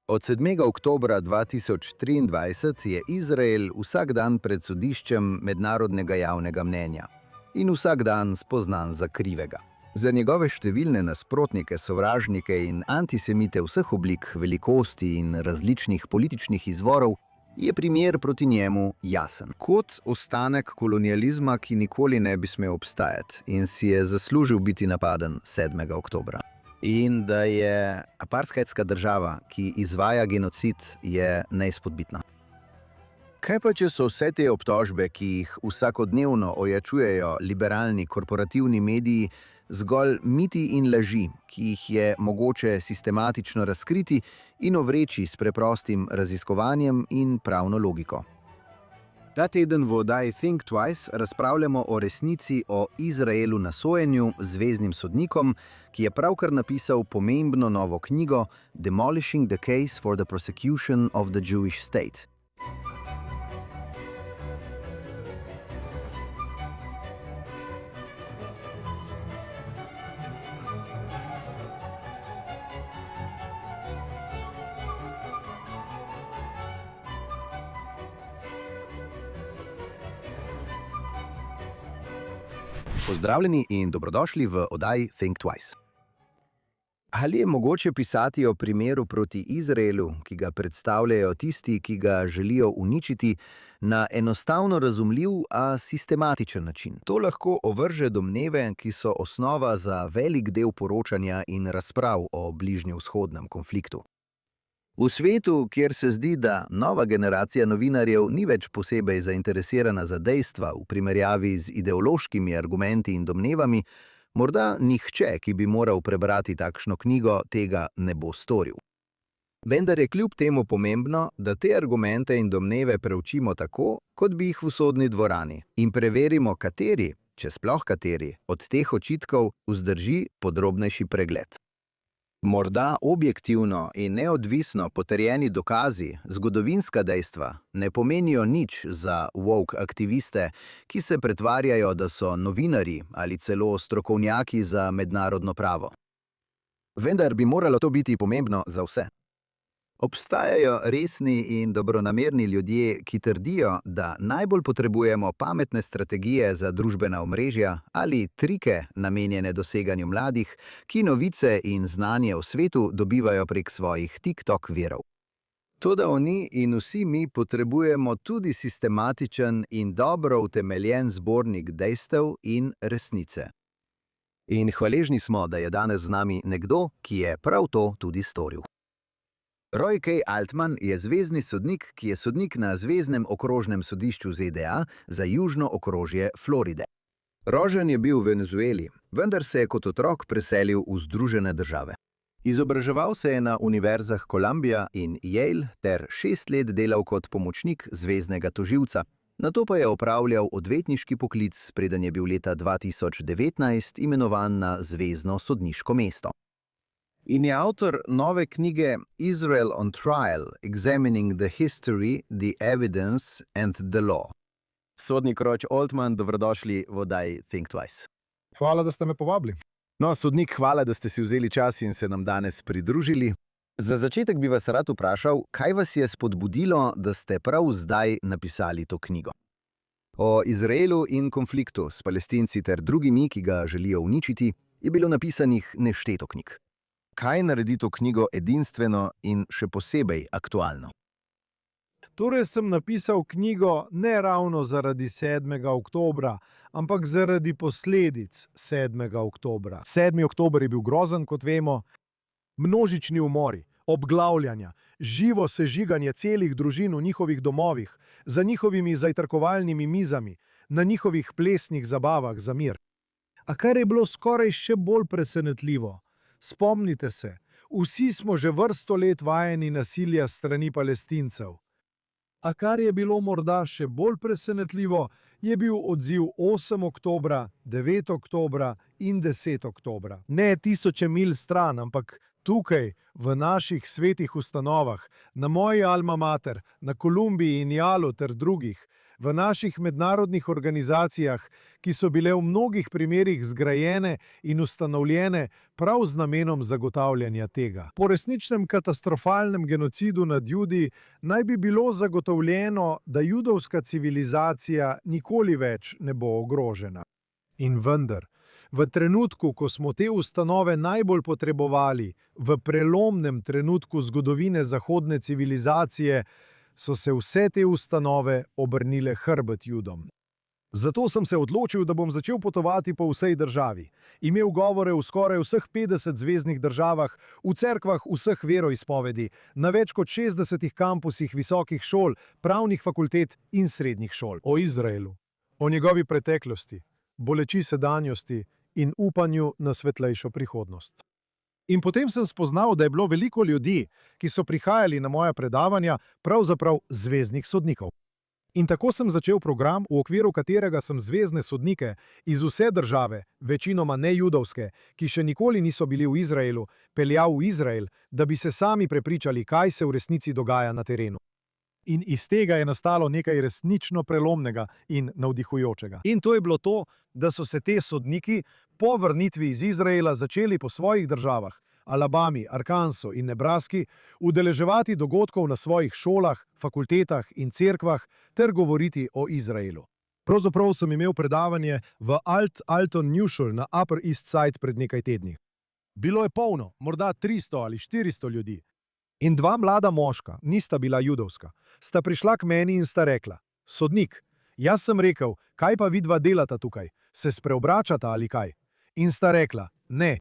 Od 7. oktobra 2023 je Izrael vsak dan pred sodiščem mednarodnega javnega mnenja in vsak dan spoznan za krivega. Za njegove številne nasprotnike, sovražnike in antisemite vseh oblik, velikosti in različnih političnih izvorov je primer proti njemu jasen. Kot ostanek kolonializma, ki nikoli ne bi smel obstajati in si je zaslužil biti napaden 7. oktobra. In da je apartheidska država, ki izvaja genocid, je neizpodbitna. Kaj pa, če so vse te obtožbe, ki jih vsakodnevno ojačujejo liberalni korporativni mediji, zgolj miti in laži, ki jih je mogoče sistematično razkriti in ovreči s preprostim raziskovanjem in pravno logiko? Ta teden v oddaji Think Twice razpravljamo o resnici o Izraelu na sojenju zvezdnim sodnikom, ki je pravkar napisal pomembno novo knjigo Demolishing the Case for the Prosecution of the Jewish State. Pozdravljeni in dobrodošli v oddaji Think Twice. Ali je mogoče pisati o primeru proti Izraelu, ki ga predstavljajo tisti, ki ga želijo uničiti, na enostavno razumljiv, a sistematičen način? To lahko ovrže domneve, ki so osnova za velik del poročanja in razprav o bližnjevzhodnem konfliktu. V svetu, kjer se zdi, da nova generacija novinarjev ni več posebej zainteresirana za dejstva v primerjavi z ideološkimi argumenti in domnevami, morda nihče, ki bi moral prebrati takšno knjigo, tega ne bo storil. Vendar je kljub temu pomembno, da te argumente in domneve preučimo tako, kot bi jih v sodni dvorani, in preverimo, kateri, če sploh kateri, od teh očitkov vzdrži podrobnejši pregled. Morda objektivno in neodvisno potrjeni dokazi, zgodovinska dejstva, ne pomenijo nič za woke aktiviste, ki se pretvarjajo, da so novinarji ali celo strokovnjaki za mednarodno pravo. Vendar bi moralo to biti pomembno za vse. Obstajajo resni in dobronamerni ljudje, ki trdijo, da najbolj potrebujemo pametne strategije za družbena omrežja ali trike namenjene doseganju mladih, ki novice in znanje o svetu dobivajo prek svojih TikTok virov. Toda oni in vsi mi potrebujemo tudi sistematičen in dobro utemeljen zbornik dejstev in resnice. In hvaležni smo, da je danes z nami nekdo, ki je prav to tudi storil. Roy K. Altman je zvezni sodnik, ki je sodnik na Zveznem okrožnem sodišču ZDA za južno okrožje Floride. Rožen je bil v Venezueli, vendar se je kot otrok preselil v Združene države. Izobraževal se je na univerzah Columbia in Yale ter 6 let delal kot pomočnik zveznega tožilca, nato pa je opravljal odvetniški poklic, preden je bil leta 2019 imenovan na zvezno sodniško mesto. In je avtor nove knjige Israel on Trial, Examining the History, the Evidence and the Law. Sodnik Roy Altman, dobrodošli v oddaji Think Twice. Hvala, da ste me povabili. No, sodnik, hvala, da ste si vzeli čas in se nam danes pridružili. Za začetek bi vas rad vprašal, kaj vas je spodbudilo, da ste prav zdaj napisali to knjigo? O Izraelu in konfliktu s Palestinci ter drugimi, ki ga želijo uničiti, je bilo napisanih nešteto knjig. Kaj naredi to knjigo edinstveno in še posebej aktualno? Torej sem napisal knjigo ne ravno zaradi 7. oktobra, ampak zaradi posledic 7. oktobra. 7. oktober je bil grozen, kot vemo. Množični umori, obglavljanja, živo sežiganje celih družin v njihovih domovih, za njihovimi zajtrkovalnimi mizami, na njihovih plesnih zabavah za mir. A kar je bilo skoraj še bolj presenetljivo, spomnite se, vsi smo že vrsto let vajeni nasilja strani Palestincev. A kar je bilo morda še bolj presenetljivo, je bil odziv 8. oktobra, 9. oktobra in 10. oktobra. Ne tisoče milj stran, ampak Tukaj, v naših svetih ustanovah, na moji alma mater, na Kolumbiji in Jalu ter drugih, v naših mednarodnih organizacijah, ki so bile v mnogih primerih zgrajene in ustanovljene prav z namenom zagotavljanja tega. Po resničnem katastrofalnem genocidu nad Judi naj bi bilo zagotovljeno, da judovska civilizacija nikoli več ne bo ogrožena. In vendar, v trenutku, ko smo te ustanove najbolj potrebovali, v prelomnem trenutku zgodovine zahodne civilizacije, so se vse te ustanove obrnile hrbet Judom. Zato sem se odločil, da bom začel potovati po vsej državi. Imel govore v skoraj vseh 50 zveznih državah, v cerkvah vseh veroizpovedi, na več kot 60 kampusih visokih šol, pravnih fakultet in srednjih šol. O Izraelu, o njegovi preteklosti, boleči sedanjosti in upanju na svetlejšo prihodnost. In potem sem spoznal, da je bilo veliko ljudi, ki so prihajali na moja predavanja, pravzaprav zveznih sodnikov. In tako sem začel program, v okviru katerega sem zvezne sodnike iz vse države, večinoma nejudovske, ki še nikoli niso bili v Izraelu, peljal v Izrael, da bi se sami prepričali, kaj se v resnici dogaja na terenu. In iz tega je nastalo nekaj resnično prelomnega in navdihujočega. In to je bilo to, da so se te sodniki po vrnitvi iz Izraela začeli po svojih državah, Alabami, Arkansu in Nebraski, udeleževati dogodkov na svojih šolah, fakultetah in cerkvah ter govoriti o Izraelu. Pravzaprav sem imel predavanje v Alton New Shul na Upper East Side pred nekaj tedni. Bilo je polno, morda 300 ali 400 ljudi. In dva mlada moška, nista bila judovska, sta prišla k meni in sta rekla: "Sodnik, jaz sem rekel, kaj pa vidva delata tukaj? Se spreobračata ali kaj?" In sta rekla: "Ne.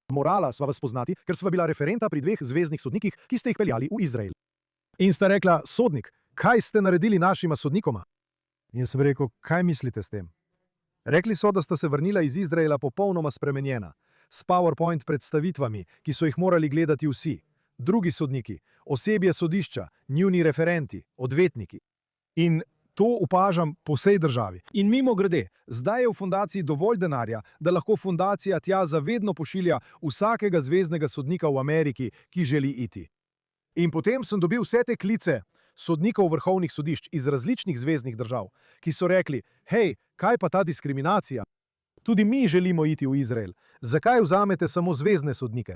Morala sva vas spoznati, ker sva bila referenta pri 2 zveznih sodnikih, ki ste jih peljali v Izrael." In sta rekla: "Sodnik, kaj ste naredili našima sodnikoma?" In sem rekel: "Kaj mislite s tem?" Rekli so, da sta se vrnila iz Izraela popolnoma spremenjena, s PowerPoint predstavitvami, ki so jih morali gledati vsi, drugi sodniki, osebje sodišča, njuni referenti, odvetniki. In to opažam po vsej državi. In mimogrede, zdaj je v fundaciji dovolj denarja, da lahko fundacija tja zavedno pošilja vsakega zveznega sodnika v Ameriki, ki želi iti. In potem sem dobil vse te klice sodnikov vrhovnih sodišč iz različnih zveznih držav, ki so rekli: "Hej, kaj pa ta diskriminacija? Tudi mi želimo iti v Izrael. Zakaj vzamete samo zvezne sodnike?"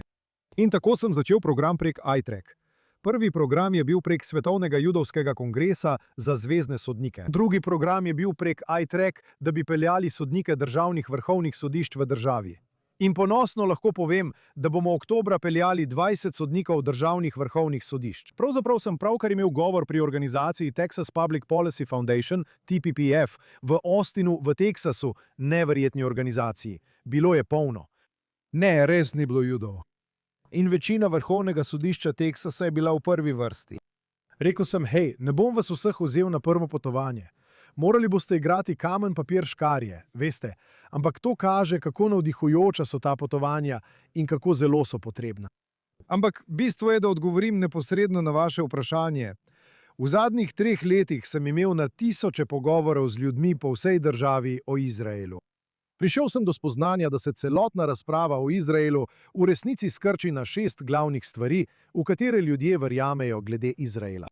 In tako sem začel program prek iTrack. Prvi program je bil prek Svetovnega judovskega kongresa za zvezne sodnike. Drugi program je bil prek iTrack, da bi peljali sodnike državnih vrhovnih sodišč v državi. In ponosno lahko povem, da bomo oktobra peljali 20 sodnikov državnih vrhovnih sodišč. Pravzaprav sem pravkar imel govor pri organizaciji Texas Public Policy Foundation, TPPF, v Austinu v Teksasu, neverjetni organizaciji. Bilo je polno. Ne, res ni bilo Judov. In večina vrhovnega sodišča Teksasa je bila v prvi vrsti. Rekel sem: "Hej, ne bom vas vseh vzel na prvo potovanje. Morali boste igrati kamen, papir, škarje, veste, ampak to kaže, kako navdihujoča so ta potovanja in kako zelo so potrebna." Ampak bistvo je, da odgovorim neposredno na vaše vprašanje. V zadnjih 3 letih sem imel na tisoče pogovorov z ljudmi po vsej državi o Izraelu. Prišel sem do spoznanja, da se celotna razprava o Izraelu v resnici skrči na 6 glavnih stvari, v katere ljudje verjamejo glede Izraela.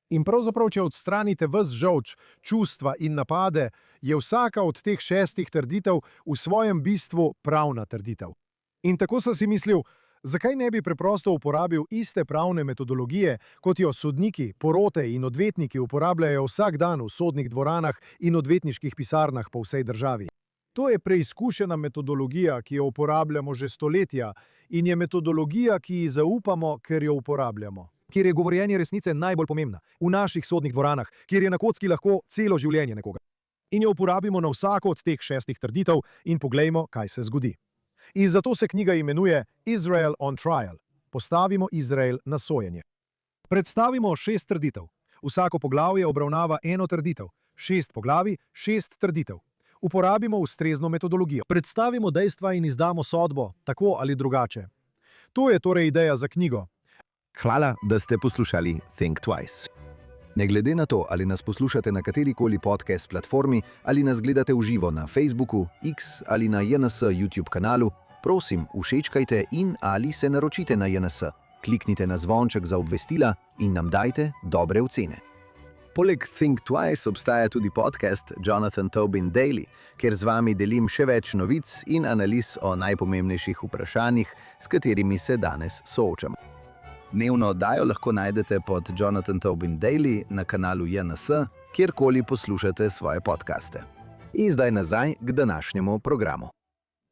In pravzaprav, če odstranite ves žolč, čustva in napade, je vsaka od teh 6 trditev v svojem bistvu pravna trditev. In tako sem si mislil, zakaj ne bi preprosto uporabil iste pravne metodologije, kot jo sodniki, porote in odvetniki uporabljajo vsak dan v sodnih dvoranah in odvetniških pisarnah po vsej državi. To je preizkušena metodologija, ki jo uporabljamo že stoletja, in je metodologija, ki ji zaupamo, ker jo uporabljamo. Kjer je govorjenje resnice najbolj pomembna, v naših sodnih dvoranah, kjer je na kocki lahko celo življenje nekoga. In jo uporabimo na vsako od teh 6 trditev in poglejmo, kaj se zgodi. In zato se knjiga imenuje Israel on Trial. Postavimo Izrael na sojenje. Predstavimo 6 trditev. Vsako poglavje obravnava eno trditev. 6 poglavij, 6 trditev. Uporabimo ustrezno metodologijo. Predstavimo dejstva in izdamo sodbo, tako ali drugače. To je torej ideja za knjigo. Hvala, da ste poslušali Think Twice. Ne glede na to, ali nas poslušate na katerikoli podcast platformi ali nas gledate v živo na Facebooku, X ali na JNS YouTube kanalu, Prosim, všečkajte in ali se naročite na JNS. Kliknite na zvonček za obvestila in nam dajte dobre ocene. Poleg Think Twice obstaja tudi podcast Jonathan Tobin Daily, kjer z vami delim še več novic in analiz o najpomembnejših vprašanjih, s katerimi se danes soočamo. Dnevno oddajo lahko najdete pod Jonathan Tobin Daily na kanalu JNS, kjerkoli poslušate svoje podcaste. In zdaj nazaj k današnjemu programu.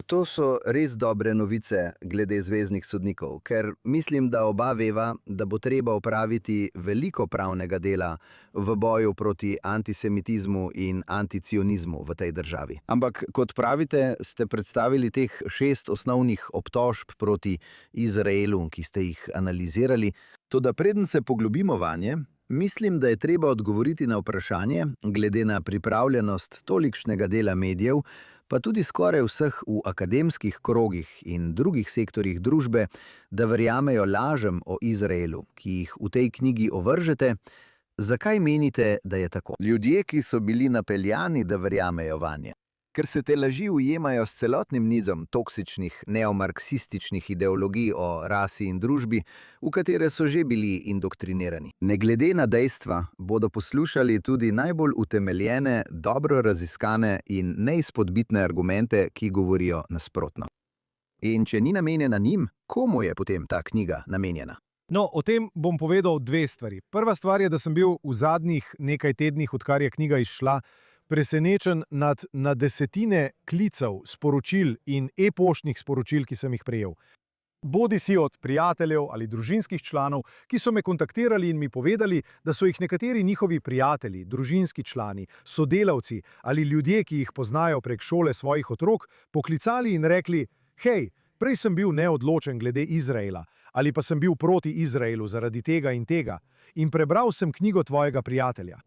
To so res dobre novice glede zveznih sodnikov, ker mislim, da oba veva, da bo treba opraviti veliko pravnega dela v boju proti antisemitizmu in anticionizmu v tej državi. Ampak, kot pravite, ste predstavili teh 6 osnovnih obtožb proti Izraelu, ki ste jih analizirali. Toda preden se poglobimo vanje, mislim, da je treba odgovoriti na vprašanje, glede na pripravljenost tolikšnega dela medijev, pa tudi skoraj vseh v akademskih krogih in drugih sektorjih družbe, da verjamejo lažem o Izraelu, ki jih v tej knjigi ovržete. Zakaj menite, da je tako? Ljudje, ki so bili napeljani, da verjamejo vanje. Ker se te laži ujemajo s celotnim nizom toksičnih neomarksističnih ideologij o rasi in družbi, v katere so že bili indoktrinirani. Ne glede na dejstva, bodo poslušali tudi najbolj utemeljene, dobro raziskane in neizpodbitne argumente, ki govorijo nasprotno. In če ni namenjena njim, komu je potem ta knjiga namenjena? No, o tem bom povedal 2 stvari. Prva stvar je, da sem bil v zadnjih nekaj tednih, odkar je knjiga izšla, presenečen na desetine klicev, sporočil in e-poštnih sporočil, ki sem jih prejel. Bodisi od prijateljev ali družinskih članov, ki so me kontaktirali in mi povedali, da so jih nekateri njihovi prijatelji, družinski člani, sodelavci ali ljudje, ki jih poznajo prek šole svojih otrok, poklicali in rekli: "Hej, prej sem bil neodločen glede Izraela, ali pa sem bil proti Izraelu zaradi tega in tega, in prebral sem knjigo tvojega prijatelja.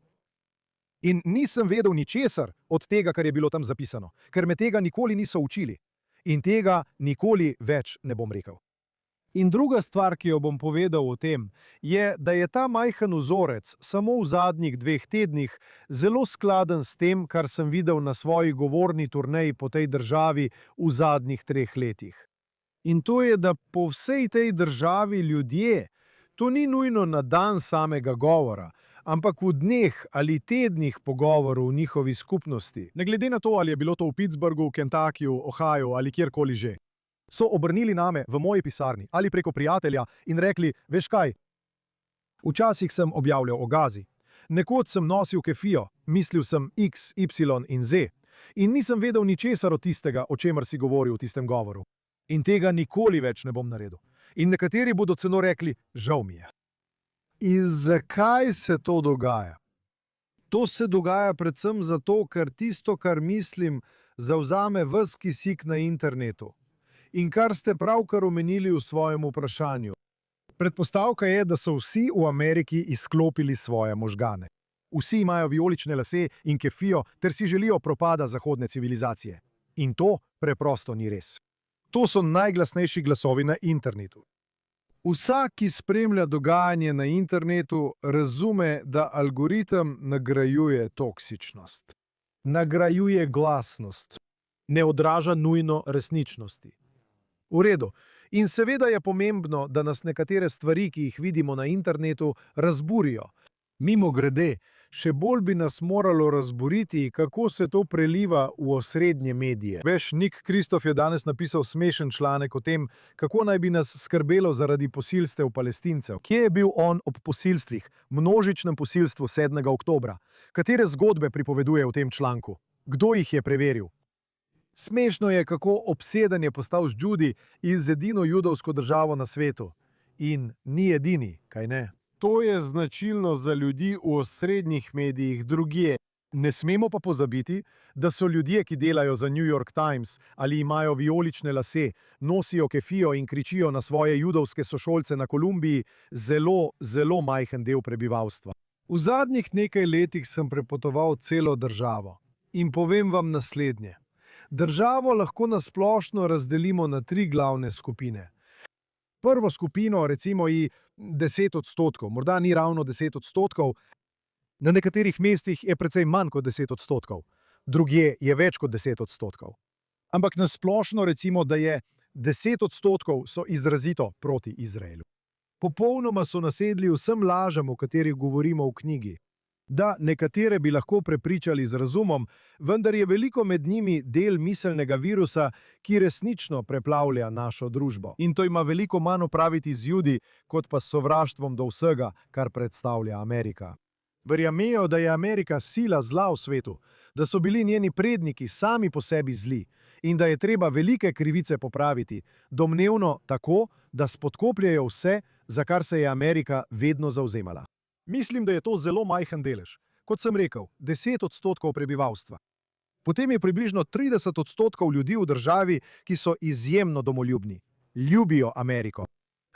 In nisem vedel ničesar od tega, kar je bilo tam zapisano, ker me tega nikoli niso učili. In tega nikoli več ne bom rekel." In druga stvar, ki jo bom povedal o tem, je, da je ta majhen vzorec samo v zadnjih 2 tednih zelo skladen s tem, kar sem videl na svoji govorni turneji po tej državi v zadnjih 3 letih. In to je, da po vsej tej državi ljudje, to ni nujno na dan samega govora, ampak v dneh ali tednih pogovorov v njihovi skupnosti, ne glede na to, ali je bilo to v Pittsburghu, Kentuckyju, Ohiu ali kjerkoli že, so obrnili name v moji pisarni ali preko prijatelja in rekli: "Veš kaj, včasih sem objavljal o Gazi, nekoč sem nosil kefijo, mislil sem X, Y in Z in nisem vedel ničesar od tistega, o čemer si govoril v tistem govoru. In tega nikoli več ne bom naredil." In nekateri bodo celo rekli: "Žal mi je." In zakaj se to dogaja? To se dogaja predvsem zato, ker tisto, kar mislim, zavzame ves kisik na internetu. In kar ste pravkar omenili v svojem vprašanju. Predpostavka je, da so vsi v Ameriki izklopili svoje možgane. Vsi imajo vijolične lase in kefijo ter si želijo propada zahodne civilizacije. In to preprosto ni res. To so najglasnejši glasovi na internetu. Vsak, ki spremlja dogajanje na internetu, razume, da algoritem nagrajuje toksičnost. Nagrajuje glasnost. Ne odraža nujno resničnosti. V redu. In seveda je pomembno, da nas nekatere stvari, ki jih vidimo na internetu, razburijo. Mimogrede, še bolj bi nas moralo razburiti, kako se to preliva v osrednje medije. Veš, Nick Kristof je danes napisal smešen članek o tem, kako naj bi nas skrbelo zaradi posilstev Palestincev. Kje je bil on ob posilstvih, množičnem posilstvu 7. oktobra? Katere zgodbe pripoveduje v tem članku? Kdo jih je preveril? Smešno je, kako obseden je postal z Judi in z edino judovsko državo na svetu. In ni edini, kaj ne? To je značilno za ljudi v osrednjih medijih drugje. Ne smemo pa pozabiti, da so ljudje, ki delajo za New York Times ali imajo vijolične lase, nosijo kefijo in kričijo na svoje judovske sošolce na Kolumbiji, zelo majhen del prebivalstva. V zadnjih nekaj letih sem prepotoval celo državo in povem vam naslednje. Državo lahko na splošno razdelimo na 3 glavne skupine. Prvo skupino, recimo 10%, morda ni ravno 10%, na nekaterih mestih je precej manj kot 10%, drugje je več kot 10%. Ampak na splošno recimo, da je 10% so izrazito proti Izraelu. Popolnoma so nasedli vsem lažem, o katerih govorimo v knjigi. Da, nekatere bi lahko prepričali z razumom, vendar je veliko med njimi del miselnega virusa, ki resnično preplavlja našo družbo. In to ima veliko manj opraviti z Judi, kot pa s sovraštvom do vsega, kar predstavlja Amerika. Verjamejo, da je Amerika sila zla v svetu, da so bili njeni predniki sami po sebi zli in da je treba velike krivice popraviti, domnevno tako, da spodkopljajo vse, za kar se je Amerika vedno zavzemala. Mislim, da je to zelo majhen delež. Kot sem rekel, 10% prebivalstva. Potem je približno 30% ljudi v državi, ki so izjemno domoljubni. Ljubijo Ameriko.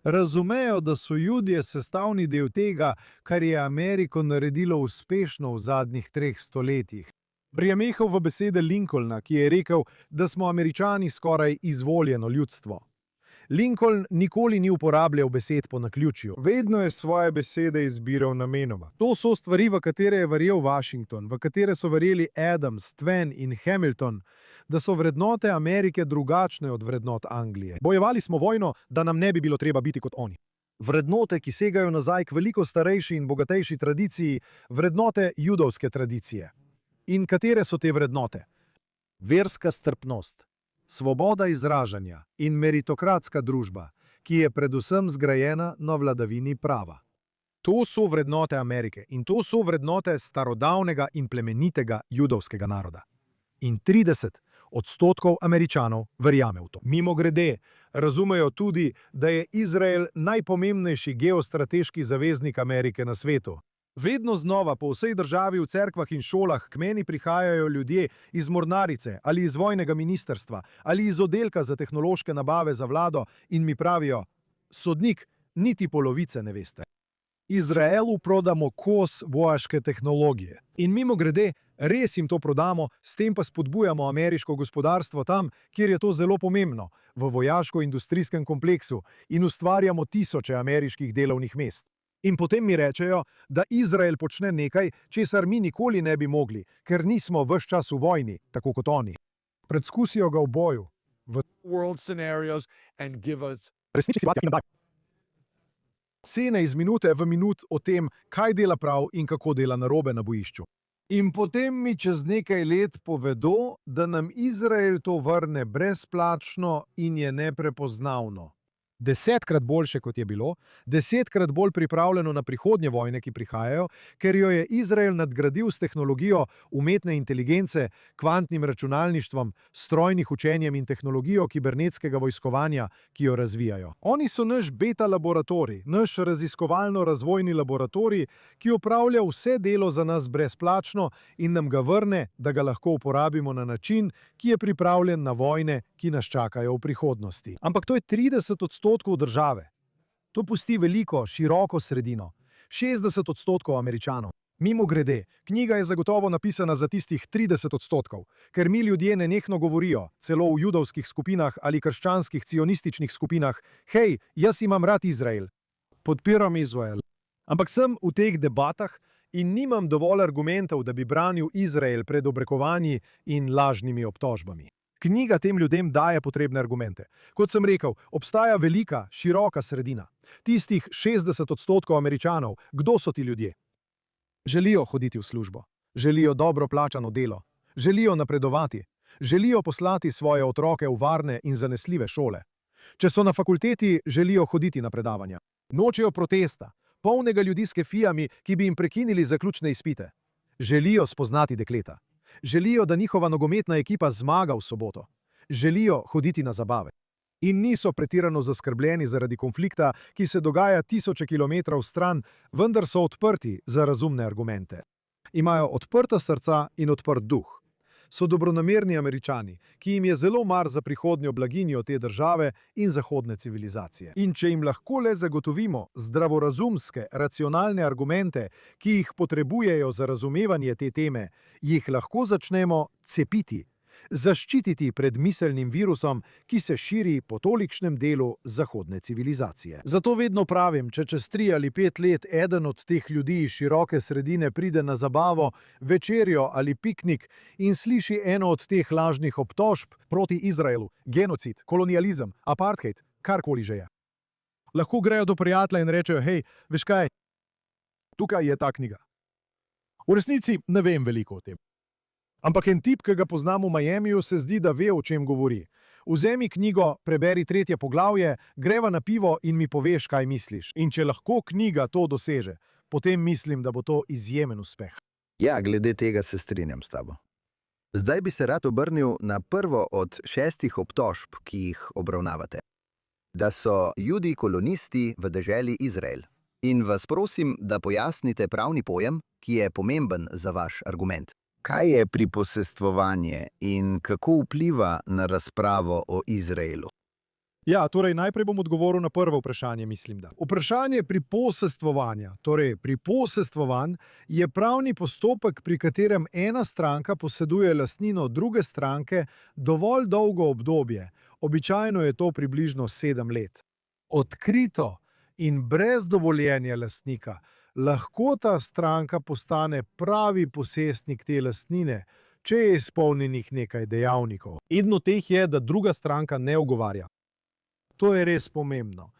Razumejo, da so Judje sestavni del tega, kar je Ameriko naredilo uspešno v zadnjih 3 stoletjih. Verjamejo v besede Lincolna, ki je rekel, da smo Američani skoraj izvoljeno ljudstvo. Lincoln nikoli ni uporabljal besed po naključju. Vedno je svoje besede izbiral namenoma. To so stvari, v katere je verjel Washington, v katere so verjeli Adams, Twain in Hamilton, da so vrednote Amerike drugačne od vrednot Anglije. Bojevali smo vojno, da nam ne bi bilo treba biti kot oni. Vrednote, ki segajo nazaj k veliko starejši in bogatejši tradiciji, vrednote judovske tradicije. In katere so te vrednote? Verska strpnost, svoboda izražanja in meritokratska družba, ki je predvsem zgrajena na vladavini prava. To so vrednote Amerike in to so vrednote starodavnega in plemenitega judovskega naroda. In 30% Američanov verjame v to. Mimogrede, razumejo tudi, da je Izrael najpomembnejši geostrateški zaveznik Amerike na svetu. Vedno znova po vsej državi v cerkvah in šolah k meni prihajajo ljudje iz mornarice ali iz vojnega ministrstva ali iz oddelka za tehnološke nabave za vlado in mi pravijo: sodnik, niti polovice ne veste. Izraelu prodamo kos vojaške tehnologije. In mimogrede, res jim to prodamo, s tem pa spodbujamo ameriško gospodarstvo tam, kjer je to zelo pomembno, v vojaško-industrijskem kompleksu, in ustvarjamo tisoče ameriških delovnih mest. In potem mi rečejo, da Izrael počne nekaj, česar mi nikoli ne bi mogli, ker nismo ves čas v vojni, tako kot oni. Predskusijo ga v boju, v resnični situaciji, ki nam daje scene iz minute v minut o tem, kaj dela prav in kako dela narobe na bojišču. In potem mi čez nekaj let povedo, da nam Izrael to vrne brezplačno in je neprepoznavno. 10-krat boljše, kot je bilo, 10-krat bolj pripravljeno na prihodnje vojne, ki prihajajo, ker jo je Izrael nadgradil s tehnologijo umetne inteligence, kvantnim računalništvom, strojnih učenjem in tehnologijo kibernetskega vojskovanja, ki jo razvijajo. Oni so naš beta laboratorij, naš raziskovalno-razvojni laboratorij, ki opravlja vse delo za nas brezplačno in nam ga vrne, da ga lahko uporabimo na način, ki je pripravljen na vojne, ki nas čakajo v prihodnosti. Ampak to je 30% države. To pusti veliko, široko sredino. 60% Američanov. Mimogrede, knjiga je zagotovo napisana za tistih 30%, ker mi ljudje nenehno govorijo, celo v judovskih skupinah ali krščanskih cionističnih skupinah: hej, jaz imam rad Izrael. Podpiram Izrael. Ampak sem v teh debatah in nimam dovolj argumentov, da bi branil Izrael pred obrekovanji in lažnimi obtožbami. Knjiga tem ljudem daje potrebne argumente. Kot sem rekel, obstaja velika, široka sredina. Tistih 60% Američanov, kdo so ti ljudje? Želijo hoditi v službo, želijo dobro plačano delo, želijo napredovati, želijo poslati svoje otroke v varne in zanesljive šole. Če so na fakulteti, želijo hoditi na predavanja. Nočejo protesta, polnega ljudi s kefijami, ki bi jim prekinili zaključne izpite. Želijo spoznati dekleta. Želijo, da njihova nogometna ekipa zmaga v soboto. Želijo hoditi na zabave. In niso pretirano zaskrbljeni zaradi konflikta, ki se dogaja tisoče kilometrov stran, vendar so odprti za razumne argumente. Imajo odprta srca in odprt duh. So dobronamerni Američani, ki jim je zelo mar za prihodnjo blaginjo te države in zahodne civilizacije. In če jim lahko le zagotovimo zdravorazumske, racionalne argumente, ki jih potrebujejo za razumevanje te teme, jih lahko začnemo cepiti. zaščititi pred miselnim virusom, ki se širi po tolikšnem delu zahodne civilizacije. Zato vedno pravim, če čez 3 ali 5 let eden od teh ljudi iz široke sredine pride na zabavo, večerjo ali piknik in sliši eno od teh lažnih obtožb proti Izraelu, genocid, kolonializem, apartheid, karkoli že je. Lahko grejo do prijatelja in rečejo, hej, veš kaj, tukaj je ta knjiga. V resnici ne vem veliko o tem. Ampak en tip, ki ga poznam v Miamiju, se zdi, da ve, o čem govori. Vzemi knjigo, preberi 3. poglavje, greva na pivo in mi poveš, kaj misliš. In če lahko knjiga to doseže, potem mislim, da bo to izjemen uspeh. Ja, glede tega se strinjam s tabo. Zdaj bi se rad obrnil na prvo od 6 obtožb, ki jih obravnavate. Da so Judi kolonisti v deželi Izrael. In vas prosim, da pojasnite pravni pojem, ki je pomemben za vaš argument. Kaj je priposestvovanje in kako vpliva na razpravo o Izraelu? Ja, torej najprej bom odgovoril na prvo vprašanje, mislim da. Vprašanje priposestvovanja, torej priposestvovan, je pravni postopek, pri katerem ena stranka poseduje lastnino druge stranke dovolj dolgo obdobje. Običajno je to približno 7 let. Odkrito in brez dovoljenja lastnika lahko ta stranka postane pravi posestnik te lastnine, če je izpolnjenih nekaj dejavnikov. Eden od teh je, da druga stranka ne ugovarja. To je res pomembno.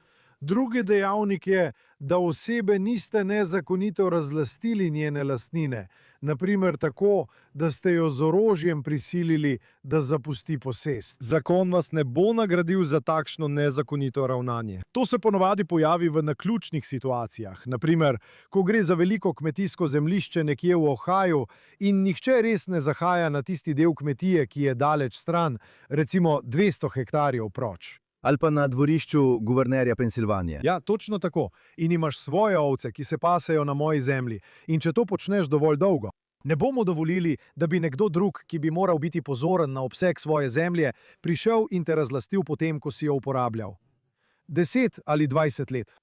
Drugi dejavnik je, da osebe niste nezakonito razlastili njene lastnine, naprimer tako, da ste jo z orožjem prisilili, da zapusti posest. Zakon vas ne bo nagradil za takšno nezakonito ravnanje. To se ponovadi pojavi v naključnih situacijah, naprimer, ko gre za veliko kmetijsko zemljišče nekje v Ohaju in nihče res ne zahaja na tisti del kmetije, ki je daleč stran, recimo 200 hektarjev proč. Ali pa na dvorišču guvernerja Pensilvanije. Ja, točno tako. In imaš svoje ovce, ki se pasejo na moji zemlji. In če to počneš dovolj dolgo, ne bomo dovolili, da bi nekdo drug, ki bi moral biti pozoren na obseg svoje zemlje, prišel in te razlastil potem, ko si jo uporabljal. 10 ali 20 let.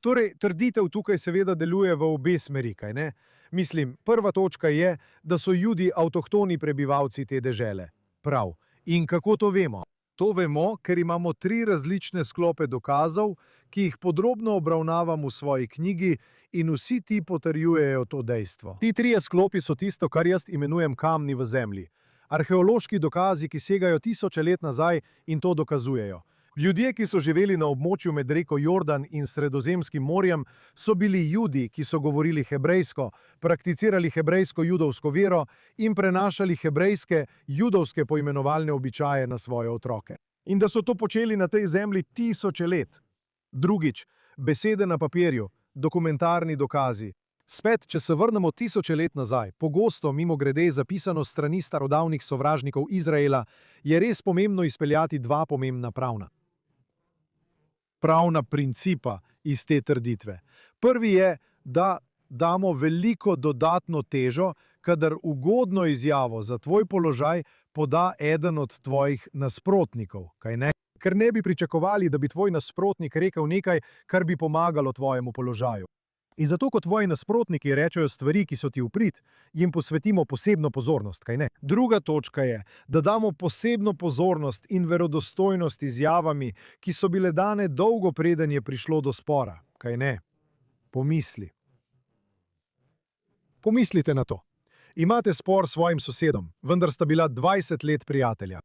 Torej, trditev tukaj seveda deluje v obe smeri, kaj ne? Mislim, prva točka je, da so Judi avtohtoni prebivalci te dežele. Prav. In kako to vemo? To vemo, ker imamo 3 različne sklope dokazov, ki jih podrobno obravnavam v svoji knjigi in vsi ti potrjujejo to dejstvo. Ti 3 sklopi so tisto, kar jaz imenujem kamni v zemlji. Arheološki dokazi, ki segajo tisoče let nazaj in to dokazujejo. Ljudje, ki so živeli na območju med reko Jordan in Sredozemskim morjem, so bili Judi, ki so govorili hebrejsko, prakticirali hebrejsko-judovsko vero in prenašali hebrejske, judovske poimenovalne običaje na svoje otroke. In da so to počeli na tej zemlji tisoče let. Drugič, besede na papirju, dokumentarni dokazi. Spet, če se vrnemo tisoče let nazaj, pogosto mimogrede zapisano strani starodavnih sovražnikov Izraela, je res pomembno izpeljati 2 pomembna pravna principa iz te trditve. Prvi je, da damo veliko dodatno težo, kadar ugodno izjavo za tvoj položaj poda eden od tvojih nasprotnikov, kaj ne? Ker ne bi pričakovali, da bi tvoj nasprotnik rekel nekaj, kar bi pomagalo tvojemu položaju. In zato, ko tvoji nasprotniki rečejo stvari, ki so ti v prid, jim posvetimo posebno pozornost, kaj ne? Druga točka je, da damo posebno pozornost in verodostojnost izjavami, ki so bile dane dolgo preden je prišlo do spora, kaj ne? Pomisli. Pomislite na to. Imate spor s svojim sosedom, vendar sta bila 20 let prijatelja.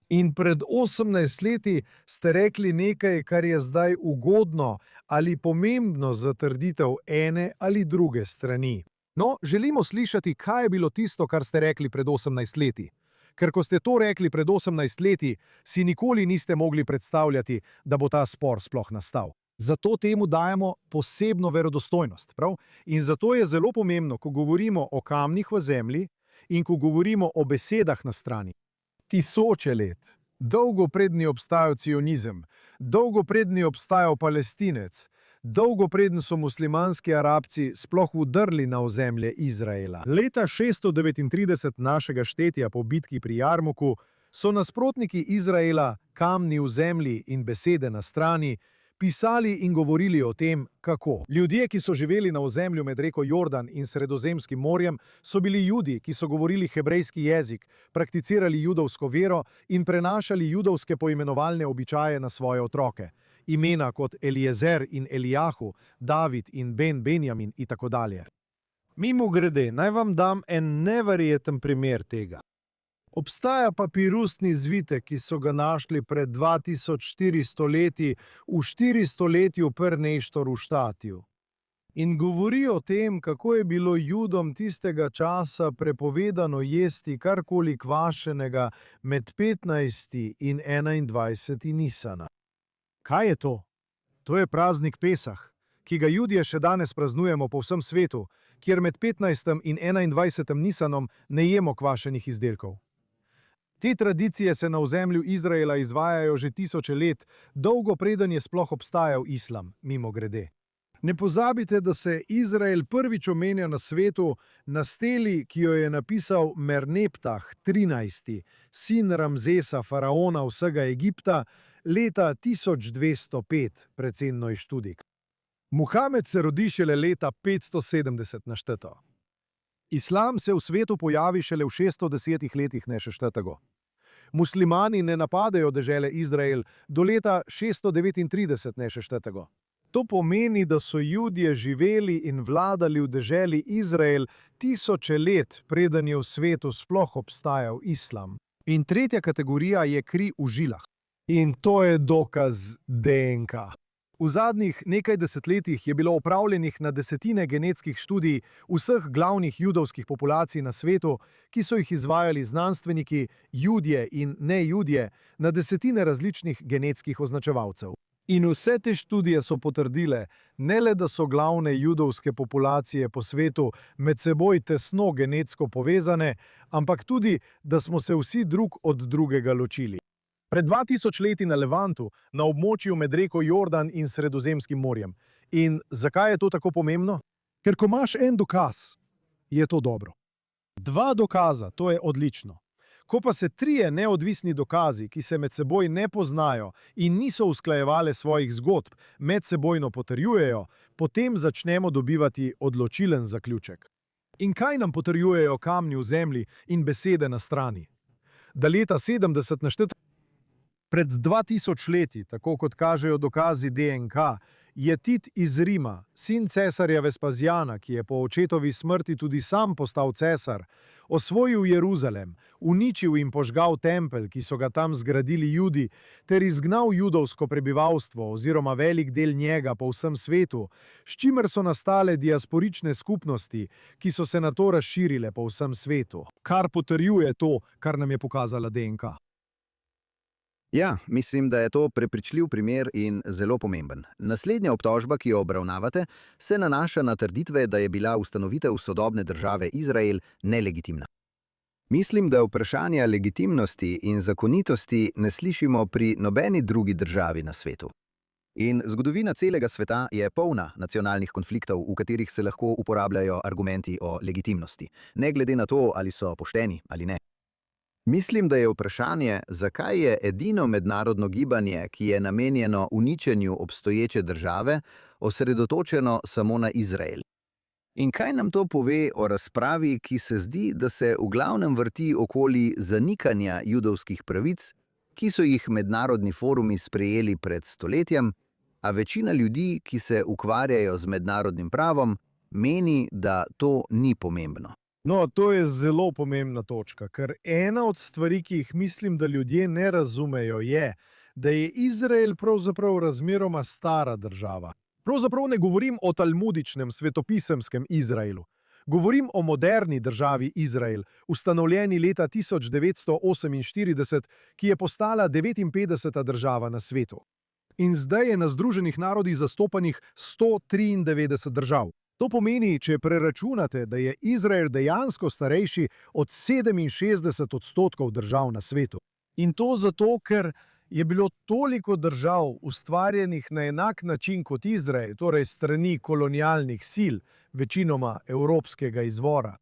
In pred 18 leti ste rekli nekaj, kar je zdaj ugodno ali pomembno za trditev ene ali druge strani. No, želimo slišati, kaj je bilo tisto, kar ste rekli pred 18 leti. Ker ko ste to rekli pred 18 leti, si nikoli niste mogli predstavljati, da bo ta spor sploh nastal. Zato temu dajemo posebno verodostojnost, prav? In zato je zelo pomembno, ko govorimo o kamnih v zemlji in ko govorimo o besedah na strani. Tisoče let, dolgo preden je obstajal cionizem, dolgo preden je obstajal Palestinec, dolgo preden so muslimanski Arabci sploh vdrli na ozemlje Izraela. Leta 639 našega štetja po bitki pri Jarmuku so nasprotniki Izraela, kamni v zemlji in besede na strani, pisali in govorili o tem, kako. Ljudje, ki so živeli na ozemlju med reko Jordan in Sredozemskim morjem, so bili Judi, ki so govorili hebrejski jezik, prakticirali judovsko vero in prenašali judovske poimenovalne običaje na svoje otroke. Imena kot Eliezer in Elijahu, David in Benjamin in tako dalje. Mimogrede, naj vam dam en neverjeten primer tega. Obstaja papirusni zvitek, ki so ga našli pred 2400 leti v 400-letju pr. Neštor v Štatiju. In govori o tem, kako je bilo Judom tistega časa prepovedano jesti karkoli kvašenega med 15. in 21. Nisana. Kaj je to? To je praznik Pesah, ki ga Judje še danes praznujemo po vsem svetu, kjer med 15. in 21. Nisanom ne jemo kvašenih izdelkov. Te tradicije se na ozemlju Izraela izvajajo že tisoče let, dolgo preden je sploh obstajal islam, mimogrede. Ne pozabite, da se Izrael prvič omenja na svetu na steli, ki jo je napisal Merneptah 13., sin Ramzesa, faraona vsega Egipta, leta 1205, precenjeno študik. Muhamed se rodi šele leta 570 našteto. Islam se v svetu pojavi šele v 610 letih neštetego. Muslimani ne napadajo dežele Izrael do leta 639 neštetego. To pomeni, da so Judje živeli in vladali v deželi Izrael tisoče let, preden je v svetu sploh obstajal islam. In tretja kategorija je kri v žilah. In to je dokaz DNK. V zadnjih nekaj desetletjih je bilo opravljenih na desetine genetskih študij vseh glavnih judovskih populacij na svetu, ki so jih izvajali znanstveniki, Judje in ne-Judje, na desetine različnih genetskih označevalcev. In vse te študije so potrdile, ne le da so glavne judovske populacije po svetu med seboj tesno genetsko povezane, ampak tudi, da smo se vsi drug od drugega ločili. Pred 2000 leti na Levantu, na območju med reko Jordan in Sredozemskim morjem. In zakaj je to tako pomembno? Ker ko imaš en dokaz, je to dobro. Dva dokaza, to je odlično. Ko pa se trije neodvisni dokazi, ki se med seboj ne poznajo in niso usklajevale svojih zgodb, medsebojno potrjujejo, potem začnemo dobivati odločilen zaključek. In kaj nam potrjujejo kamni v zemlji in besede na strani? Da leta 70 našteto pred 2000 leti, tako kot kažejo dokazi DNK, je Tit iz Rima, sin cesarja Vespazijana, ki je po očetovi smrti tudi sam postal cesar, osvojil Jeruzalem, uničil in požgal tempelj, ki so ga tam zgradili Judi, ter izgnal judovsko prebivalstvo oziroma velik del njega po vsem svetu, s čimer so nastale diasporične skupnosti, ki so se nato razširile po vsem svetu, kar potrjuje to, kar nam je pokazala DNK. Ja, mislim, da je to prepričljiv primer in zelo pomemben. Naslednja obtožba, ki jo obravnavate, se nanaša na trditve, da je bila ustanovitev sodobne države Izrael nelegitimna. Mislim, da vprašanja legitimnosti in zakonitosti ne slišimo pri nobeni drugi državi na svetu. In zgodovina celega sveta je polna nacionalnih konfliktov, v katerih se lahko uporabljajo argumenti o legitimnosti, ne glede na to, ali so pošteni ali ne. Mislim, da je vprašanje, zakaj je edino mednarodno gibanje, ki je namenjeno uničenju obstoječe države, osredotočeno samo na Izrael. In kaj nam to pove o razpravi, ki se zdi, da se v glavnem vrti okoli zanikanja judovskih pravic, ki so jih mednarodni forumi sprejeli pred stoletjem, a večina ljudi, ki se ukvarjajo z mednarodnim pravom, meni, da to ni pomembno. No, to je zelo pomembna točka, ker ena od stvari, ki jih mislim, da ljudje ne razumejo, je, da je Izrael pravzaprav razmeroma stara država. Pravzaprav ne govorim o talmudičnem, svetopisemskem Izraelu. Govorim o moderni državi Izrael, ustanovljeni leta 1948, ki je postala 59. država na svetu. In zdaj je na Združenih narodih zastopanih 193 držav. To pomeni, če preračunate, da je Izrael dejansko starejši od 67% držav na svetu. In to zato, ker je bilo toliko držav ustvarjenih na enak način kot Izrael, torej strani kolonialnih sil, večinoma evropskega izvora.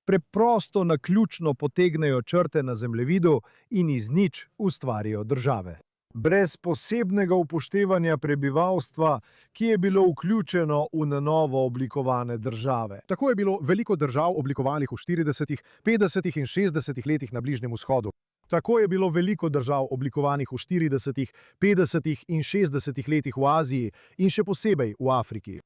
Preprosto naključno potegnejo črte na zemljevidu in iz nič ustvarijo države. brez posebnega upoštevanja prebivalstva, ki je bilo vključeno v na novo oblikovane države. Tako je bilo veliko držav oblikovanih v 40., 50. in 60. letih na Bližnjem vzhodu. Tako je bilo veliko držav oblikovanih v 40., 50. in 60. letih v Aziji in še posebej v Afriki.